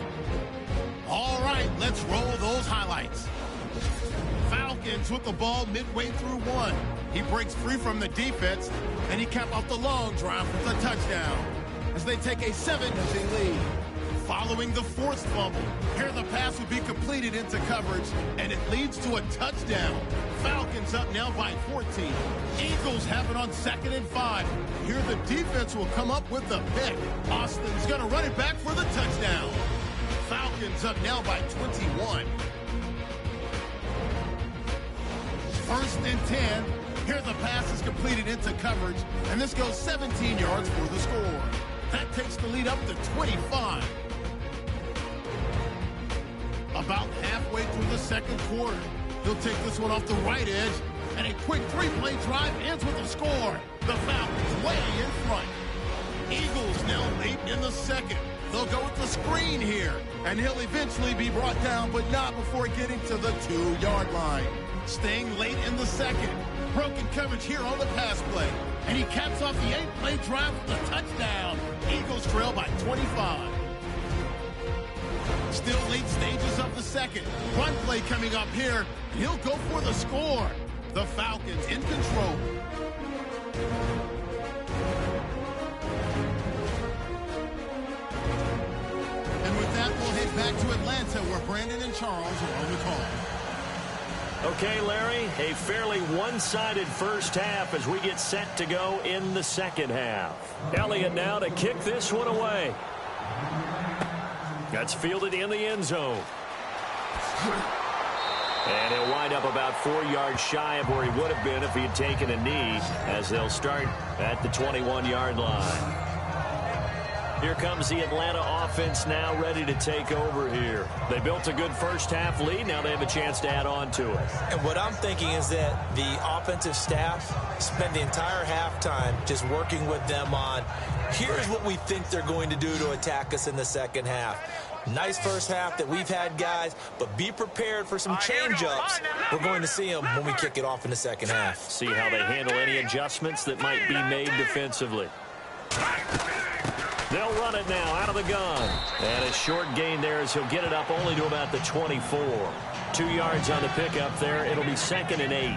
All right, let's roll those highlights. Falcons with the ball midway through 1. He breaks free from the defense, and he capped off the long drive with a touchdown as they take a 7-0 lead. Following the 4th fumble, here the pass would be completed into coverage, and it leads to a touchdown. Falcons up now by 14. Eagles have it on 2nd and 5. Here the defense will come up with the pick. Austin's going to run it back for the touchdown. Falcons up now by 21. 1st and 10. Here the pass is completed into coverage, and this goes 17 yards for the score. That takes the lead up to 25. About halfway through the second quarter, he'll take this one off the right edge, and a quick three-play drive ends with a score. The Falcons way in front. Eagles now late in the second. They'll go with the screen here, and he'll eventually be brought down, but not before getting to the 2-yard line. Staying late in the second. Broken coverage here on the pass play, and he caps off the 8-play drive with a touchdown. Eagles trail by 25. Still late stages of the second. Run play coming up here, and he'll go for the score. The Falcons in control. And with that, we'll head back to Atlanta, where Brandon and Charles are on the call. Okay, Larry, a fairly one-sided first half as we get set to go in the second half. Elliott now to kick this one away. That's fielded in the end zone. And he'll wind up about 4 yards shy of where he would have been if he had taken a knee, as they'll start at the 21-yard line. Here comes the Atlanta offense now ready to take over here. They built a good first half lead. Now they have a chance to add on to it. And what I'm thinking is that the offensive staff spent the entire halftime just working with them on, here's what we think they're going to do to attack us in the second half. Nice first half that we've had, guys, but be prepared for some change-ups. We're going to see them when we kick it off in the second half. See how they handle any adjustments that might be made defensively. They'll run it now out of the gun. And a short gain there as he'll get it up only to about the 24. 2 yards on the pickup there. It'll be 2nd and 8.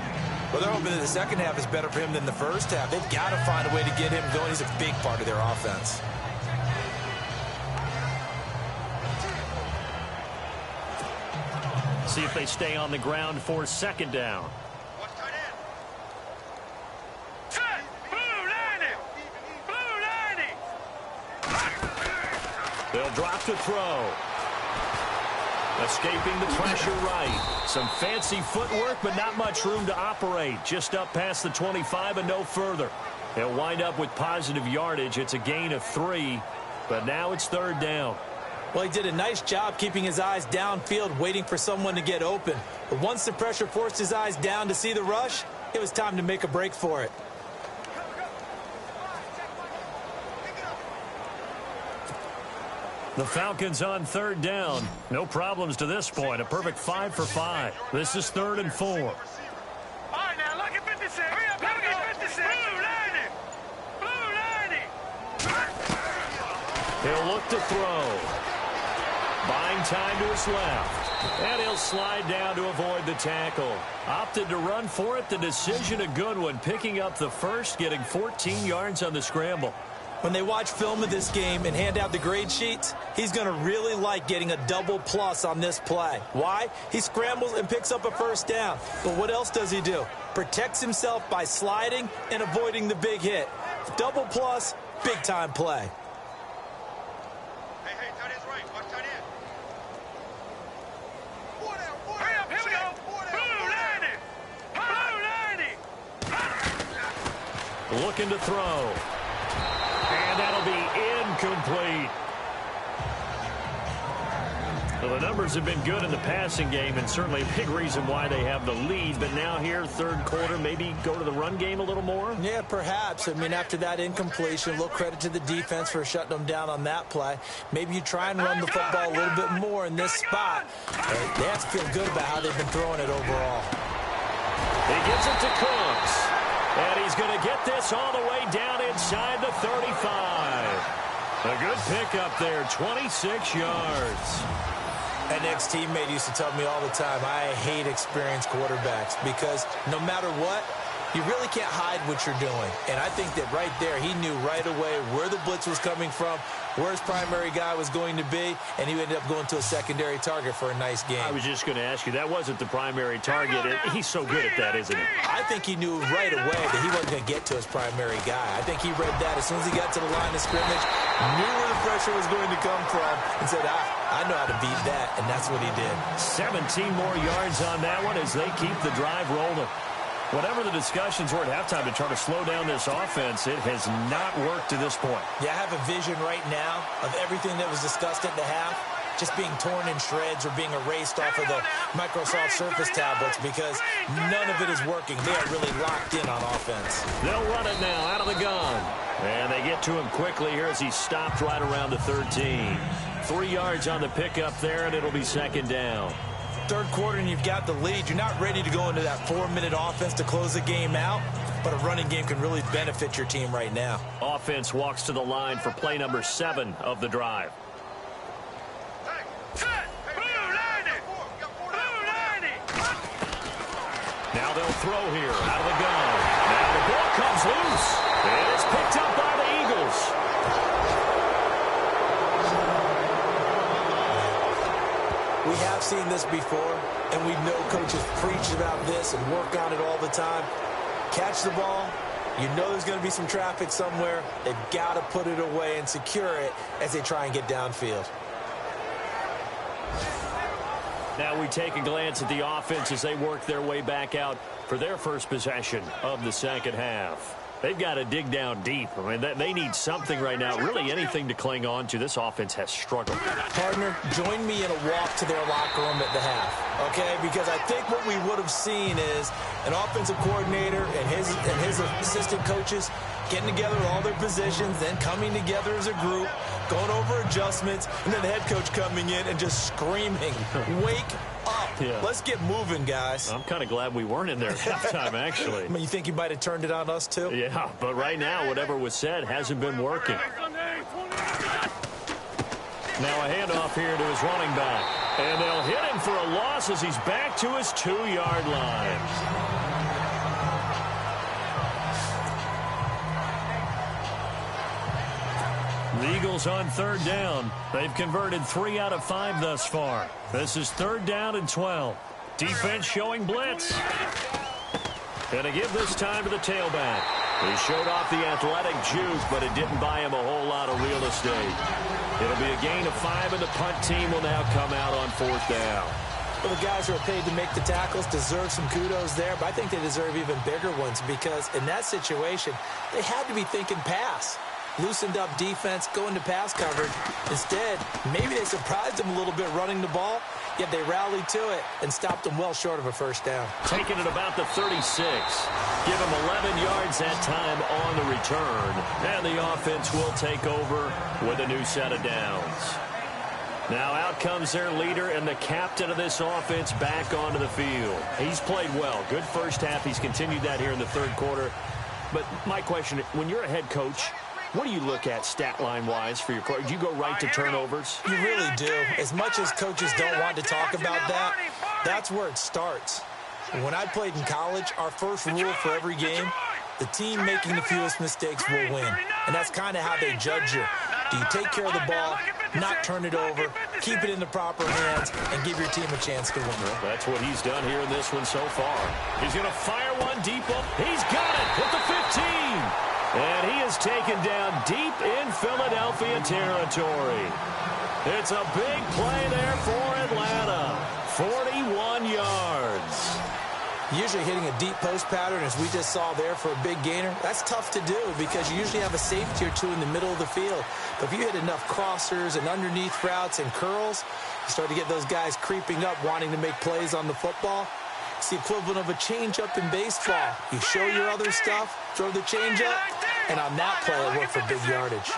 Well, they're hoping that the second half is better for him than the first half. They've got to find a way to get him going. He's a big part of their offense. See if they stay on the ground for 2nd down. They'll drop to throw. Escaping the pressure right. Some fancy footwork, but not much room to operate. Just up past the 25 and no further. They'll wind up with positive yardage. It's a gain of 3, but now it's 3rd down. Well, he did a nice job keeping his eyes downfield, waiting for someone to get open. But once the pressure forced his eyes down to see the rush, it was time to make a break for it. The Falcons on 3rd down. No problems to this point. A perfect 5 for 5. This is 3rd and 4. All right, now look at 56. Hurry up, look at 56. Blue 90. He'll look to throw. Buying time to his left. And he'll slide down to avoid the tackle. Opted to run for it. The decision a good one. Picking up the first, getting 14 yards on the scramble. When they watch film of this game and hand out the grade sheets, he's going to really like getting a double plus on this play. Why? He scrambles and picks up a first down. But what else does he do? Protects himself by sliding and avoiding the big hit. Double plus, big-time play. Hey, tight end's right. Watch tight end. Hurry up, here we go. Blue 90. Looking to throw. And that'll be incomplete. Well, the numbers have been good in the passing game, and certainly a big reason why they have the lead. But now here, 3rd quarter, maybe go to the run game a little more? Yeah, perhaps. I mean, after that incompletion, a little credit to the defense for shutting them down on that play. Maybe you try and run the football a little bit more in this spot. They have to feel good about how they've been throwing it overall. He gives it to Cooks. And he's going to get this all the way down inside the 35. A good pickup there, 26 yards. An ex-teammate used to tell me all the time, I hate experienced quarterbacks because no matter what, you really can't hide what you're doing. And I think that right there, he knew right away where the blitz was coming from, where his primary guy was going to be, and he ended up going to a secondary target for a nice game. I was just going to ask you, that wasn't the primary target. He's so good at that, isn't he? I think he knew right away that he wasn't going to get to his primary guy. I think he read that as soon as he got to the line of scrimmage, knew where the pressure was going to come from, and said, I know how to beat that, and that's what he did. 17 more yards on that one as they keep the drive rolling. Whatever the discussions were at halftime to try to slow down this offense, it has not worked to this point. Yeah, I have a vision right now of everything that was discussed at the half just being torn in shreds or being erased off of the Microsoft Surface tablets because none of it is working. They are really locked in on offense. They'll run it now out of the gun. And they get to him quickly here as he stopped right around the 13. 3 yards on the pickup there, and it'll be second down. Third quarter and you've got the lead. You're not ready to go into that 4-minute offense to close the game out, but a running game can really benefit your team right now. Offense walks to the line for play number 7 of the drive. Now they'll throw here out of the gun. Now the ball comes loose. And it's picked up by the Eagles. We have seen this before, and we know coaches preach about this and work on it all the time. Catch the ball. You know there's going to be some traffic somewhere. They've got to put it away and secure it as they try and get downfield. Now we take a glance at the offense as they work their way back out for their first possession of the second half. They've got to dig down deep. I mean, they need something right now, really anything to cling on to. This offense has struggled. Partner, join me in a walk to their locker room at the half, okay? Because I think what we would have seen is an offensive coordinator and his assistant coaches getting together with all their positions, then coming together as a group, going over adjustments, and then the head coach coming in and just screaming, wake up. Yeah. Let's get moving, guys. I'm kind of glad we weren't in there at halftime, actually. I mean, you think you might have turned it on us, too? Yeah, but right now, whatever was said hasn't been working. Now a handoff here to his running back. And they'll hit him for a loss as he's back to his 2-yard line. The Eagles on third down. They've converted 3 out of 5 thus far. This is 3rd down and 12. Defense showing blitz. Gonna give this time to the tailback. He showed off the athletic juke, but it didn't buy him a whole lot of real estate. It'll be a gain of 5, and the punt team will now come out on 4th down. Well, the guys who are paid to make the tackles deserve some kudos there, but I think they deserve even bigger ones because in that situation, they had to be thinking pass. Loosened up defense, going to pass coverage. Instead, maybe they surprised him a little bit running the ball, yet they rallied to it and stopped him well short of a first down. Taking it about the 36. Give him 11 yards that time on the return. And the offense will take over with a new set of downs. Now out comes their leader and the captain of this offense back onto the field. He's played well. Good first half. He's continued that here in the third quarter. But my question, when you're a head coach, what do you look at stat line-wise for your coach? Do you go right to turnovers? You really do. As much as coaches don't want to talk about that, that's where it starts. When I played in college, our first rule for every game, the team making the fewest mistakes will win. And that's kind of how they judge you. Do you take care of the ball, not turn it over, keep it in the proper hands, and give your team a chance to win? Well, that's what he's done here in this one so far. He's going to fire one deep up. He's got it at the 15. And he is taken down deep in Philadelphia territory. It's a big play there for Atlanta. 41 yards. Usually hitting a deep post pattern, as we just saw there for a big gainer, that's tough to do because you usually have a safety or two in the middle of the field. But if you hit enough crossers and underneath routes and curls, you start to get those guys creeping up, wanting to make plays on the football. It's the equivalent of a changeup in baseball. You show your other stuff, throw the changeup, and on that play, it worked for big yardage.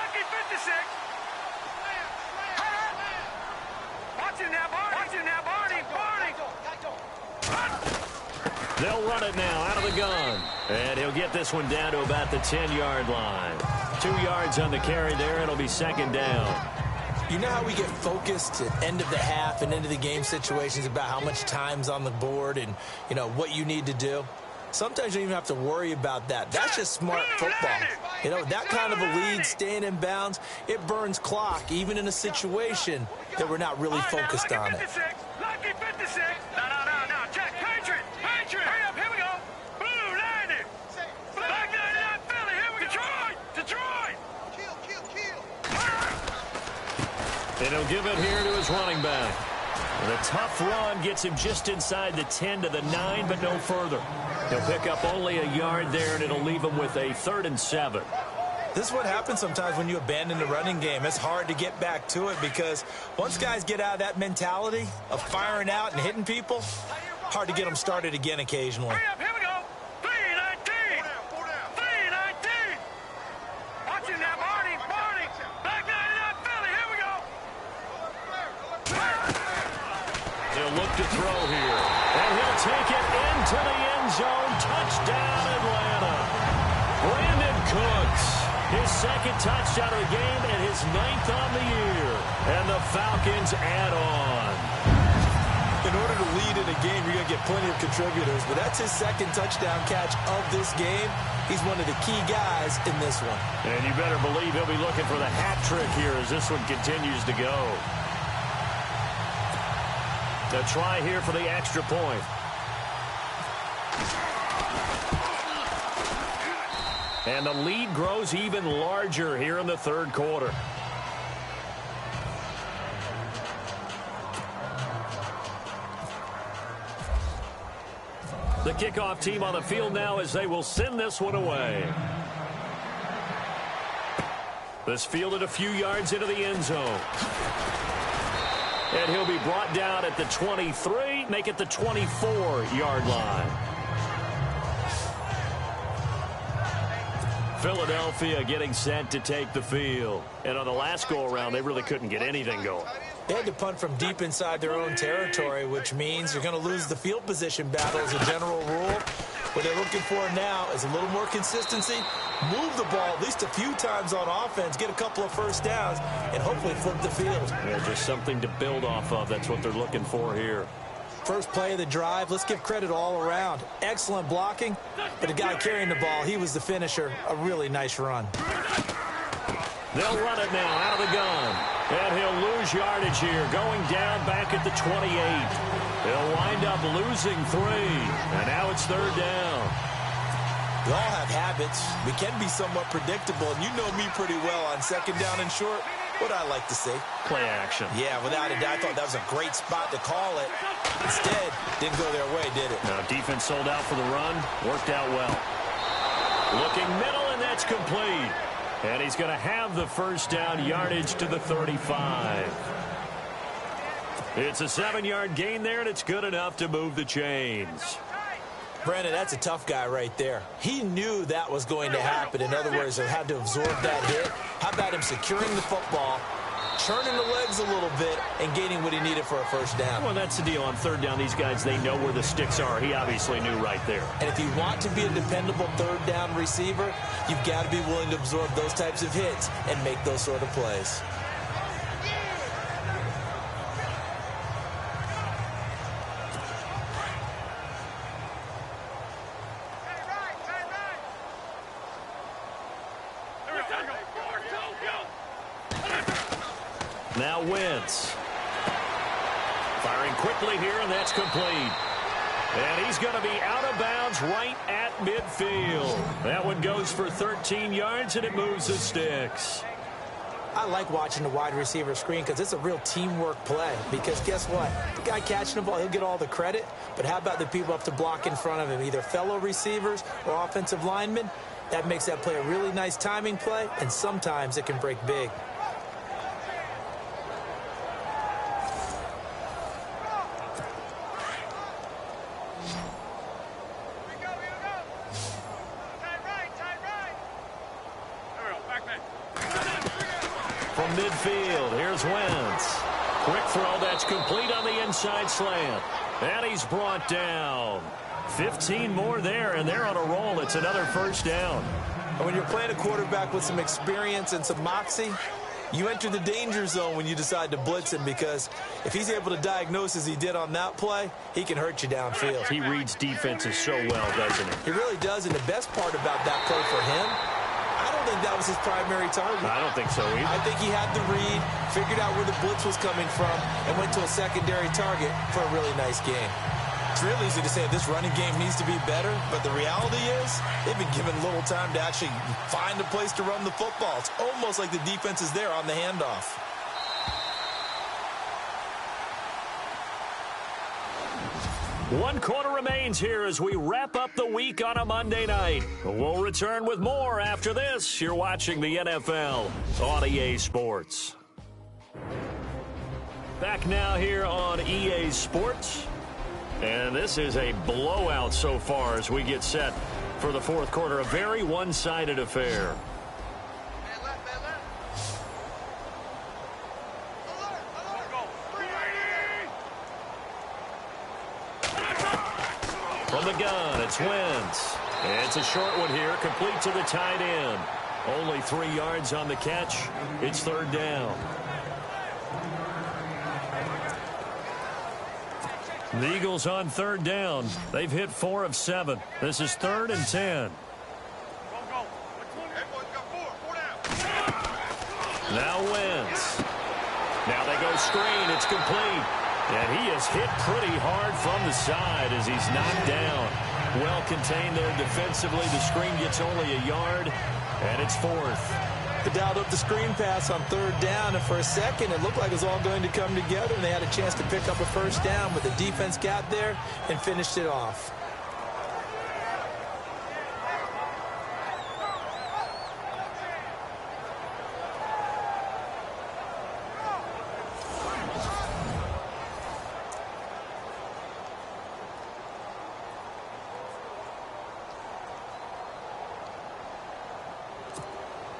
They'll run it now out of the gun. And he'll get this one down to about the 10-yard line. 2 yards on the carry there. It'll be second down. You know how we get focused at end of the half and into the game situations about how much time's on the board and, you know, what you need to do? Sometimes you don't even have to worry about that. That's just smart football. You know, that kind of a lead, staying in bounds, it burns clock, even in a situation that we're not really focused on it. And he'll give it here to his running back. The tough run gets him just inside the 10 to the 9, but no further. He'll pick up only a yard there, and it'll leave him with a 3rd and 7. This is what happens sometimes when you abandon the running game. It's hard to get back to it because once guys get out of that mentality of firing out and hitting people, hard to get them started again occasionally. Hurry up, here we go. 3-19. 3-19. Watching that, Barney. Back 99, Philly. Here we go. He'll look to throw here, and he'll take it into the end zone. Touchdown, Atlanta. Brandon Cooks, his 2nd touchdown of the game and his 9th on the year. And the Falcons add on. In order to lead in a game, you're going to get plenty of contributors, but that's his 2nd touchdown catch of this game. He's one of the key guys in this one. And you better believe he'll be looking for the hat trick here as this one continues to go. The try here for the extra point. And the lead grows even larger here in the 3rd quarter. The kickoff team on the field now as they will send this one away. This fielded a few yards into the end zone. And he'll be brought down at the 23, make it the 24-yard line. Philadelphia getting set to take the field. And on the last go-around, they really couldn't get anything going. They had to punt from deep inside their own territory, which means you're going to lose the field position battle as a general rule. What they're looking for now is a little more consistency, move the ball at least a few times on offense, get a couple of first downs, and hopefully flip the field. Yeah, just something to build off of. That's what they're looking for here. First play of the drive, let's give credit all around. Excellent blocking, but the guy carrying the ball, he was the finisher. A really nice run. They'll run it now out of the gun. And he'll lose yardage here, going down back at the 28. He'll wind up losing 3. And now it's 3rd down. We all have habits. We can be somewhat predictable, and you know me pretty well on 2nd down and short. What I like to see. Play action. Yeah, without a doubt. I thought that was a great spot to call it. Instead, didn't go their way, did it? Now, defense sold out for the run. Worked out well. Looking middle, and that's complete. And he's going to have the first down, yardage to the 35. It's a 7-yard gain there, and it's good enough to move the chains. Brandon, that's a tough guy right there. He knew that was going to happen. In other words, he had to absorb that hit. How about him securing the football, churning the legs a little bit, and gaining what he needed for a first down? Well, that's the deal. On 3rd down, these guys, they know where the sticks are. He obviously knew right there. And if you want to be a dependable 3rd down receiver, you've got to be willing to absorb those types of hits and make those sort of plays. Now Wentz. Firing quickly here, and that's complete. And he's going to be out of bounds right at midfield. That one goes for 13 yards, and it moves the sticks. I like watching the wide receiver screen because it's a real teamwork play. Because guess what? The guy catching the ball, he'll get all the credit. But how about the people up to block in front of him, either fellow receivers or offensive linemen? That makes that play a really nice timing play, and sometimes it can break big. From midfield, here's Wentz. Quick throw, that's complete on the inside slant. And he's brought down. 15 more there, and they're on a roll. It's another first down. And when you're playing a quarterback with some experience and some moxie, you enter the danger zone when you decide to blitz him, because if he's able to diagnose as he did on that play, he can hurt you downfield. He reads defenses so well, doesn't he? He really does, and the best part about that play for him, I don't think that was his primary target. I don't think so either. I think he had the read, figured out where the blitz was coming from, and went to a secondary target for a really nice game. It's real easy to say this running game needs to be better, but the reality is they've been given little time to actually find a place to run the football. It's almost like the defense is there on the handoff. 1 quarter remains here as we wrap up the week on a Monday night. We'll return with more after this. You're watching the NFL on EA Sports. Back now here on EA Sports. And this is a blowout so far as we get set for the fourth quarter. A very one-sided affair. From the gun, it's Wentz. It's a short one here, complete to the tight end. Only 3 yards on the catch. It's third down. The Eagles on third down. They've hit 4 of 7. This is 3rd and 10. Now Wentz. Now they go screen. It's complete. And he is hit pretty hard from the side as he's knocked down. Well contained there defensively. The screen gets only a yard, and it's 4th. They dialed up the screen pass on third down, and for a second it looked like it was all going to come together, and they had a chance to pick up a first down, but the defense got there and finished it off.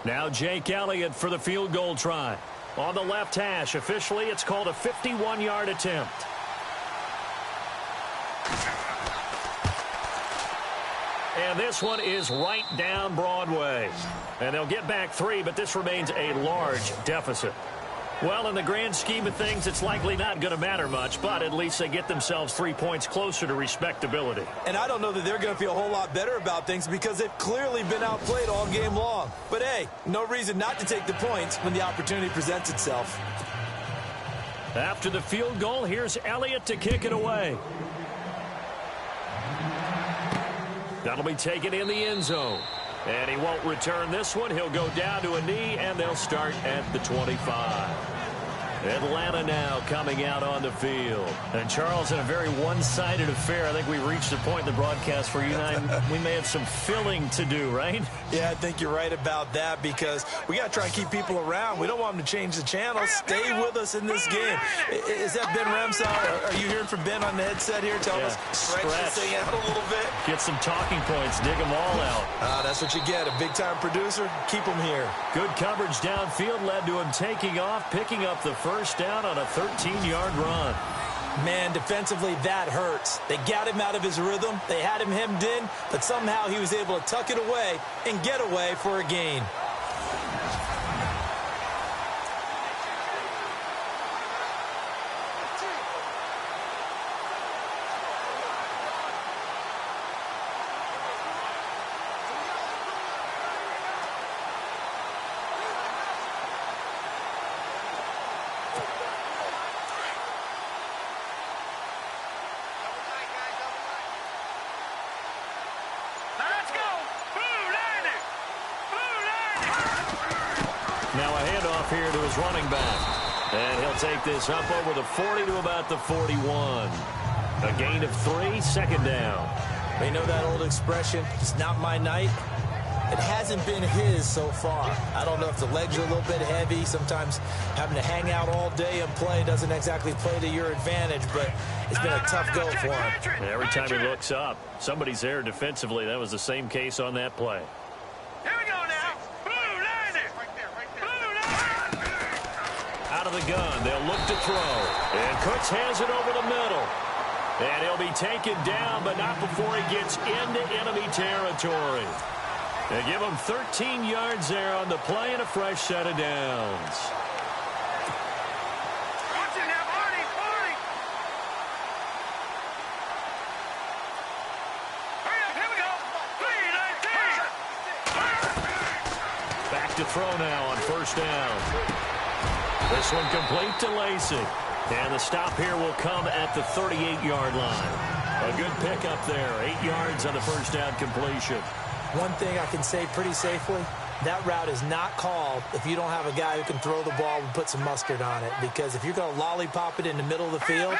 Now Jake Elliott for the field goal try. On the left hash, officially it's called a 51-yard attempt. And this one is right down Broadway. And they'll get back 3, but this remains a large deficit. Well, in the grand scheme of things, it's likely not going to matter much, but at least they get themselves 3 points closer to respectability. And I don't know that they're going to feel a whole lot better about things because they've clearly been outplayed all game long. But, hey, no reason not to take the points when the opportunity presents itself. After the field goal, here's Elliott to kick it away. That'll be taken in the end zone. And he won't return this one. He'll go down to a knee, and they'll start at the 25. Atlanta now coming out on the field. And, Charles, in a very one-sided affair, I think we reached a point in the broadcast where you and I, we may have some filling to do, right? Yeah, I think you're right about that because we got to try and keep people around. We don't want them to change the channel. Stay with us in this game. Is that Ben Ramsau? Are you hearing from Ben on the headset here? Tell us, stretch this thing out a little bit. Get some talking points. Dig them all out. That's what you get. A big-time producer. Keep them here. Good coverage downfield led to him taking off, picking up the first down on a 13-yard run. Man, defensively, that hurts. They got him out of his rhythm. They had him hemmed in, but somehow he was able to tuck it away and get away for a gain. Now a handoff here to his running back. And he'll take this up over the 40 to about the 41. A gain of 3, second down. They know that old expression, it's not my night. It hasn't been his so far. I don't know if the legs are a little bit heavy. Sometimes having to hang out all day and play doesn't exactly play to your advantage, but it's been a tough go for him. And every time he looks up, somebody's there defensively. That was the same case on that play. Here we go now. Blue line it. Blue line. Out of the gun, they'll look to throw. And Cooks has it over the middle. And he'll be taken down, but not before he gets into enemy territory. They give him 13 yards there on the play and a fresh set of downs. Watch it now, Barney. Hurry up, here we go. 3-19. Back to throw now on first down. This one complete to Lacey. And the stop here will come at the 38-yard line. A good pickup there. 8 yards on the first down completion. One thing I can say pretty safely, that route is not called if you don't have a guy who can throw the ball and put some mustard on it. Because if you're going to lollipop it in the middle of the field,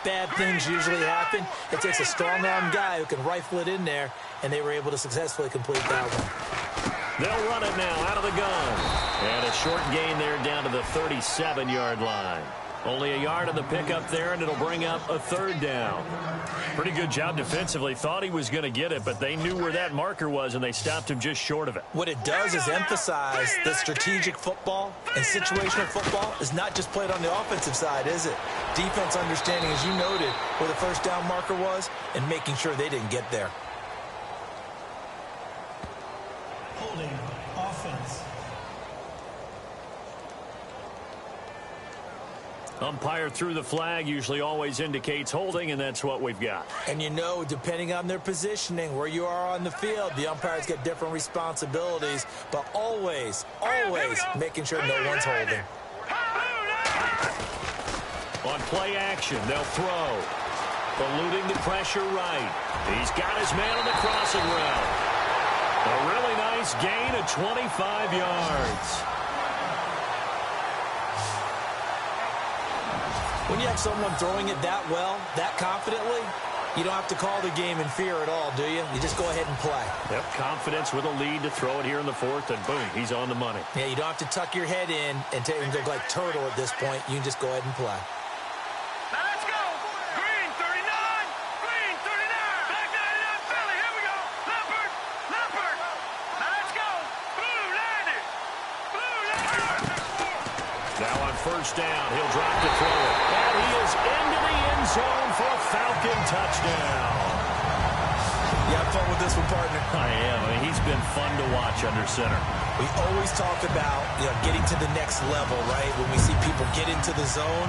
bad things usually happen. It takes a strong-arm guy who can rifle it in there, and they were able to successfully complete that one. They'll run it now out of the gun. And a short gain there down to the 37-yard line. Only a yard on the pickup there, and it'll bring up a third down. Pretty good job defensively. Thought he was going to get it, but they knew where that marker was, and they stopped him just short of it. What it does is emphasize that strategic football and situational football is not just played on the offensive side, is it? Defense understanding, as you noted, where the first down marker was and making sure they didn't get there. Holding offense. Umpire threw the flag, usually always indicates holding, and that's what we've got. And you know, depending on their positioning, where you are on the field, the umpires get different responsibilities, but always making sure no one's holding. On play action, they'll throw. Eluding the pressure right. He's got his man on the crossing route. A really nice gain of 25 yards. When you have someone throwing it that well, that confidently, you don't have to call the game in fear at all, do you? You just go ahead and play. Yep, confidence with a lead to throw it here in the fourth, and boom, he's on the money. Yeah, you don't have to tuck your head in and look like turtle at this point. You can just go ahead and play. Now let's go. Green 39. Green 39. Black 99 Philly. Here we go. Leopard. Leopard. Now let's go. Blue landed. Blue landed. Now on first down, he'll drop to throw it. And he is into the end zone for a Falcon touchdown. You have fun with this one, partner? I am. I mean, he's been fun to watch under center. We always talk about, getting to the next level, right? When we see people get into the zone,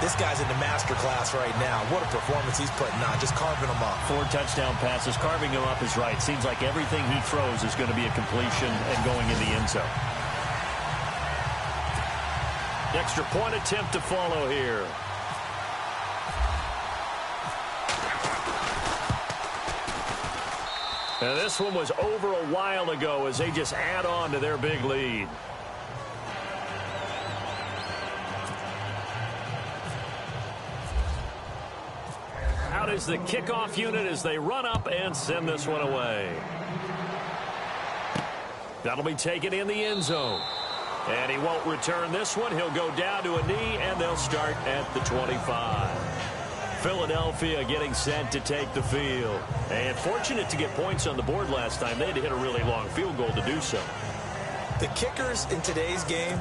this guy's in the master class right now. What a performance he's putting on, just carving them up. 4 touchdown passes, carving him up is right. Seems like everything he throws is going to be a completion and going in the end zone. Extra point attempt to follow here. And this one was over a while ago as they just add on to their big lead. Out is the kickoff unit as they run up and send this one away. That'll be taken in the end zone. And he won't return this one. He'll go down to a knee, and they'll start at the 25. Philadelphia getting set to take the field. And fortunate to get points on the board last time. They had to hit a really long field goal to do so. The kickers in today's game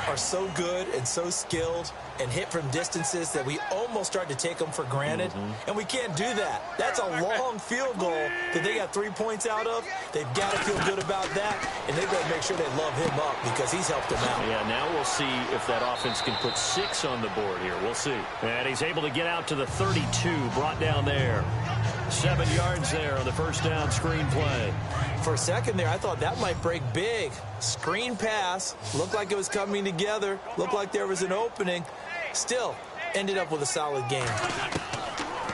are so good and so skilled and hit from distances that we almost start to take them for granted. And we can't do that. That's a long field goal that they got 3 points out of. They've got to feel good about that, and they've got to make sure they love him up because he's helped them out. Yeah, now we'll see if that offense can put 6 on the board here. We'll see. And he's able to get out to the 32, brought down there. 7 yards there on the first down screen play. For a second there, I thought that might break big. Screen pass. Looked like it was coming together. Looked like there was an opening. Still, ended up with a solid game.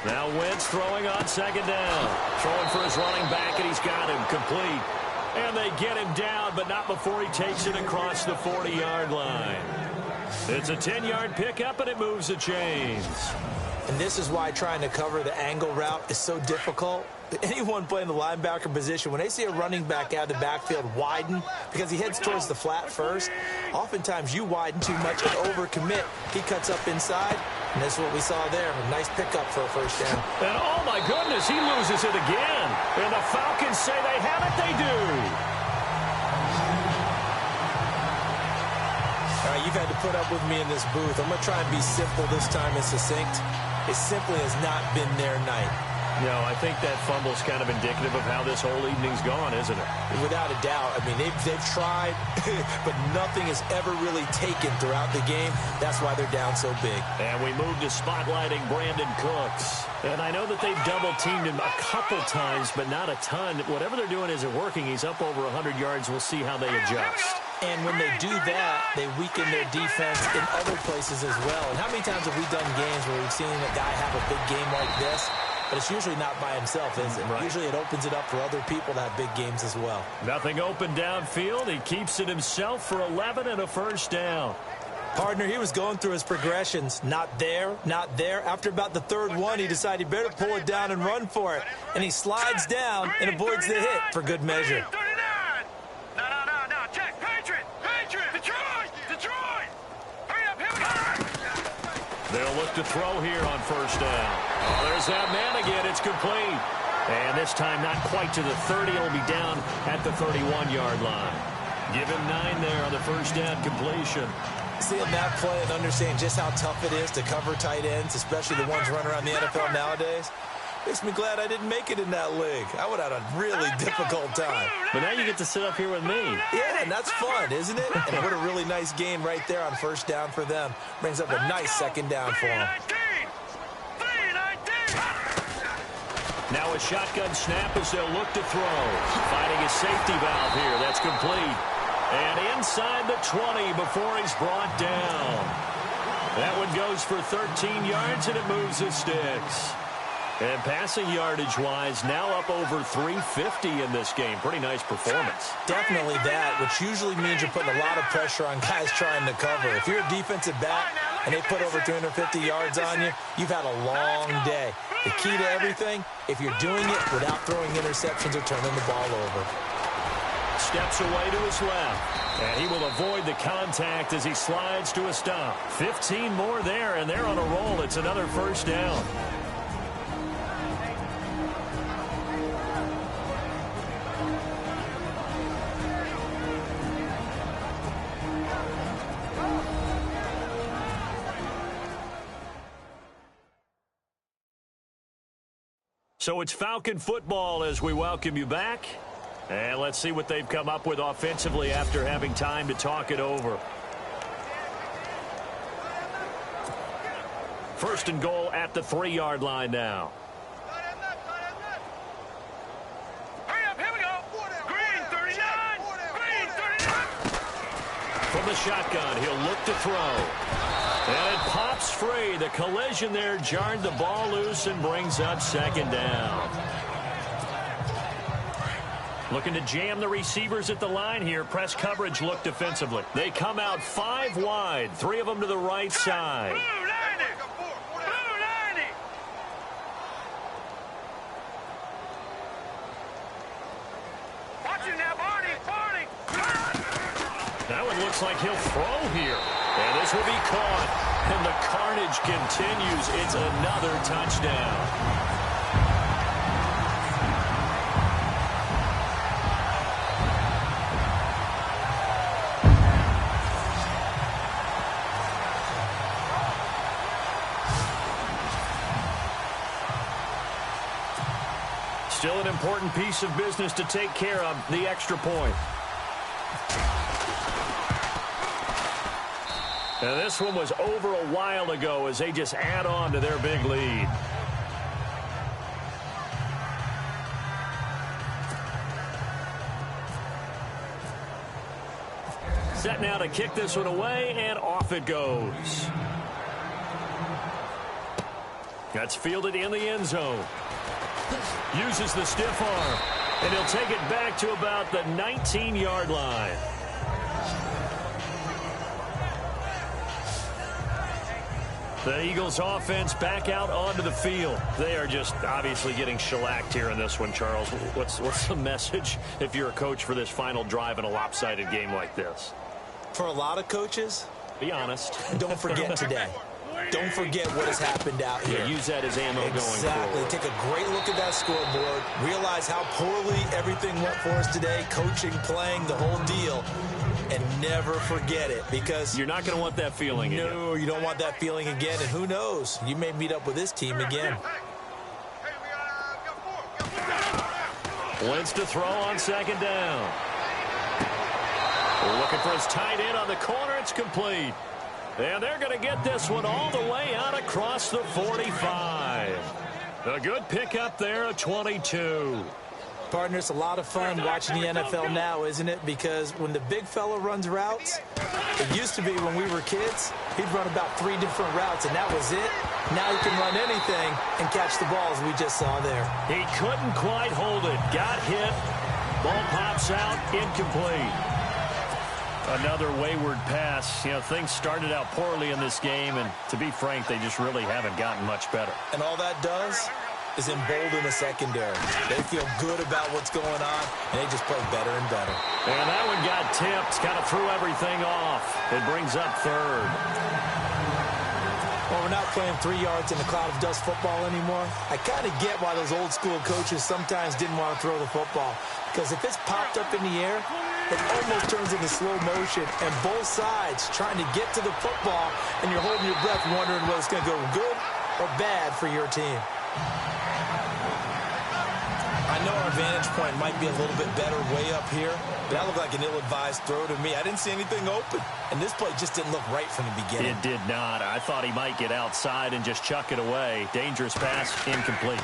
Now Wentz throwing on second down. Throwing for his running back, and he's got him complete. And they get him down, but not before he takes it across the 40-yard line. It's a 10-yard pickup, and it moves the chains. And this is why trying to cover the angle route is so difficult. Anyone playing the linebacker position, when they see a running back out of the backfield widen, because he heads towards the flat first, oftentimes you widen too much and overcommit. He cuts up inside, and that's what we saw there. A nice pickup for a first down. And oh my goodness, he loses it again. And the Falcons say they have it, they do. All right, you've had to put up with me in this booth. I'm going to try and be simple this time and succinct. It simply has not been their night. No, I think that fumble's kind of indicative of how this whole evening's gone, isn't it? Without a doubt. I mean, they've tried, but nothing is ever really taken throughout the game. That's why they're down so big. And we move to spotlighting Brandon Cooks. And I know that they've double-teamed him a couple times, but not a ton. Whatever they're doing isn't working. He's up over 100 yards. We'll see how they adjust. And when they do that, they weaken their defense in other places as well. And how many times have we done games where we've seen a guy have a big game like this? But it's usually not by himself, is it? Right. Usually it opens it up for other people to have big games as well. Nothing open downfield. He keeps it himself for 11 and a first down. Partner, he was going through his progressions. Not there, not there. After about the third one, he decided he better pull it down and run for it. And he slides down and avoids the hit for good measure. No, check. Patriot, Detroit. Hurry up, here we go. They'll look to throw here on first down. Oh, there's that man again. It's complete. And this time not quite to the 30. It'll be down at the 31-yard line. Give him 9 there on the first down completion. Seeing that play and understanding just how tough it is to cover tight ends, especially the ones running around the NFL nowadays, makes me glad I didn't make it in that league. I would have had a really difficult time. But now you get to sit up here with me. Yeah, and that's fun, isn't it? And what a really nice gain right there on first down for them. Brings up a nice second down for them. Now a shotgun snap as they'll look to throw. Finding a safety valve here. That's complete. And inside the 20 before he's brought down. That one goes for 13 yards, and it moves the sticks. And passing yardage-wise, now up over 350 in this game. Pretty nice performance. Definitely that, which usually means you're putting a lot of pressure on guys trying to cover. If you're a defensive back and they put over 350 yards on you, you've had a long day. The key to everything, if you're doing it without throwing interceptions or turning the ball over. Steps away to his left, and he will avoid the contact as he slides to a stop. 15 more there, and they're on a roll. It's another first down. So it's Falcon football as we welcome you back. And let's see what they've come up with offensively after having time to talk it over. First and goal at the 3-yard line now. Hurry up, here we go. Green 39. Green 39. From the shotgun, he'll look to throw. And it pops free. The collision there jarred the ball loose and brings up second down. Looking to jam the receivers at the line here. Press coverage look defensively. They come out 5 wide. 3 of them to the right side. Blue 90. Blue 90. Watch it now, Barney. That one looks like he'll throw here. And this will be caught. And the carnage continues. It's another touchdown. Still an important piece of business to take care of, the extra point. And this one was over a while ago as they just add on to their big lead. Set now to kick this one away, and off it goes. That's fielded in the end zone. Uses the stiff arm, and he'll take it back to about the 19-yard line. The Eagles offense back out onto the field. They are just obviously getting shellacked here in this one, Charles. What's the message if you're a coach for this final drive in a lopsided game like this? For a lot of coaches, be honest. Don't forget today. Don't forget what has happened out here. Yeah, use that as ammo going forward. Exactly. Take a great look at that scoreboard. Realize how poorly everything went for us today. Coaching, playing, the whole deal. And never forget it, because you're not going to want that feeling again. No, you don't want that feeling again. And who knows? You may meet up with this team again. Wentz to throw on second down. Looking for his tight end on the corner. It's complete. And they're going to get this one all the way out across the 45. A good pickup there at 22. Partner, it's a lot of fun watching the NFL now, isn't it? Because when the big fella runs routes, it used to be when we were kids, he'd run about 3 different routes, and that was it. Now he can run anything and catch the ball, as we just saw there. He couldn't quite hold it. Got hit. Ball pops out, incomplete. Another wayward pass. You know, things started out poorly in this game, and to be frank, they just really haven't gotten much better. And all that does is embolden the secondary. They feel good about what's going on, and they just play better and better. And that one got tipped, kind of threw everything off. It brings up third. Well, we're not playing 3 yards in a cloud of dust football anymore. I kind of get why those old school coaches sometimes didn't want to throw the football, because if it's popped up in the air, it almost turns into slow motion, and both sides trying to get to the football, and you're holding your breath wondering whether it's going to go good or bad for your team. I know our vantage point might be a little bit better way up here, but that looked like an ill-advised throw to me. I didn't see anything open, and this play just didn't look right from the beginning. It did not. I thought he might get outside and just chuck it away. Dangerous pass, incomplete.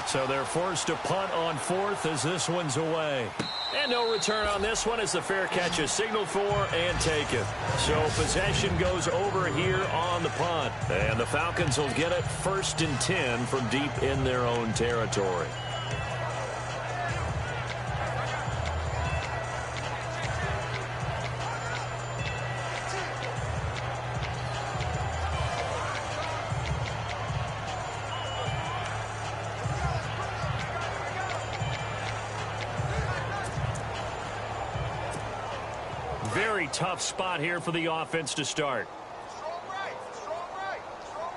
So they're forced to punt on fourth as this one's away. And no return on this one as the fair catch is signaled for and taken. So possession goes over here on the punt. And the Falcons will get it 1st and 10 from deep in their own territory. Very tough spot here for the offense to start.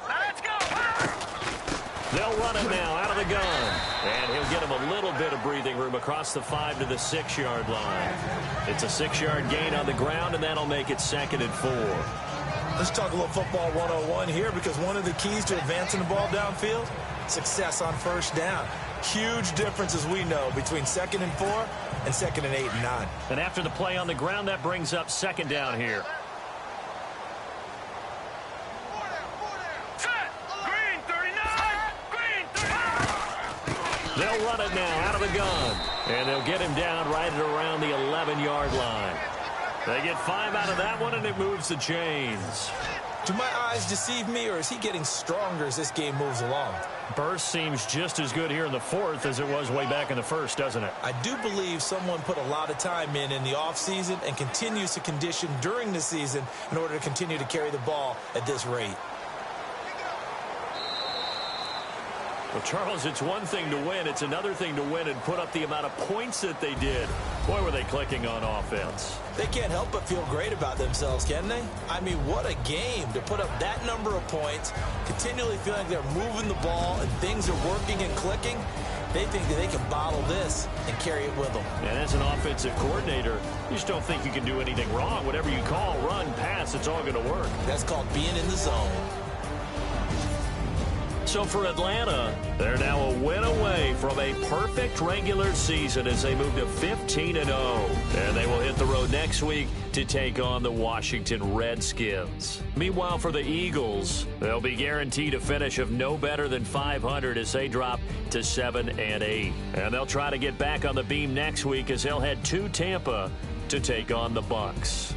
Now let's go. They'll run it now out of the gun. And he'll get him a little bit of breathing room across the 5 to the 6-yard line. It's a 6-yard gain on the ground, and that'll make it 2nd and 4. Let's talk a little football 101 here, because one of the keys to advancing the ball downfield, success on first down. Huge difference, as we know, between 2nd and 4 and 2nd and 8 and 9. And after the play on the ground, that brings up 2nd down here. Set. Green 39. Green 39. They'll run it now out of the gun. And they'll get him down right at around the 11-yard line. They get 5 out of that one, and it moves the chains. Do my eyes deceive me, or is he getting stronger as this game moves along? Burst seems just as good here in the 4th as it was way back in the 1st, doesn't it? I do believe someone put a lot of time in the offseason and continues to condition during the season in order to continue to carry the ball at this rate. Well, Charles, it's one thing to win. It's another thing to win and put up the amount of points that they did. Boy, were they clicking on offense. They can't help but feel great about themselves, can they? I mean, what a game to put up that number of points, continually feeling like they're moving the ball and things are working and clicking. They think that they can bottle this and carry it with them. And as an offensive coordinator, you just don't think you can do anything wrong. Whatever you call, run, pass, it's all going to work. That's called being in the zone. So for Atlanta, they're now a win away from a perfect regular season as they move to 15-0. And they will hit the road next week to take on the Washington Redskins. Meanwhile, for the Eagles, they'll be guaranteed a finish of no better than 500 as they drop to 7-8. And they'll try to get back on the beam next week as they'll head to Tampa to take on the Bucs.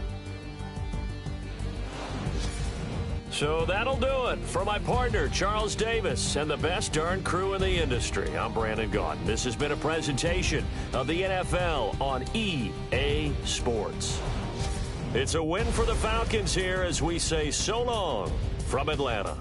So that'll do it. For my partner, Charles Davis, and the best darn crew in the industry, I'm Brandon Gaudin. This has been a presentation of the NFL on EA Sports. It's a win for the Falcons here as we say so long from Atlanta.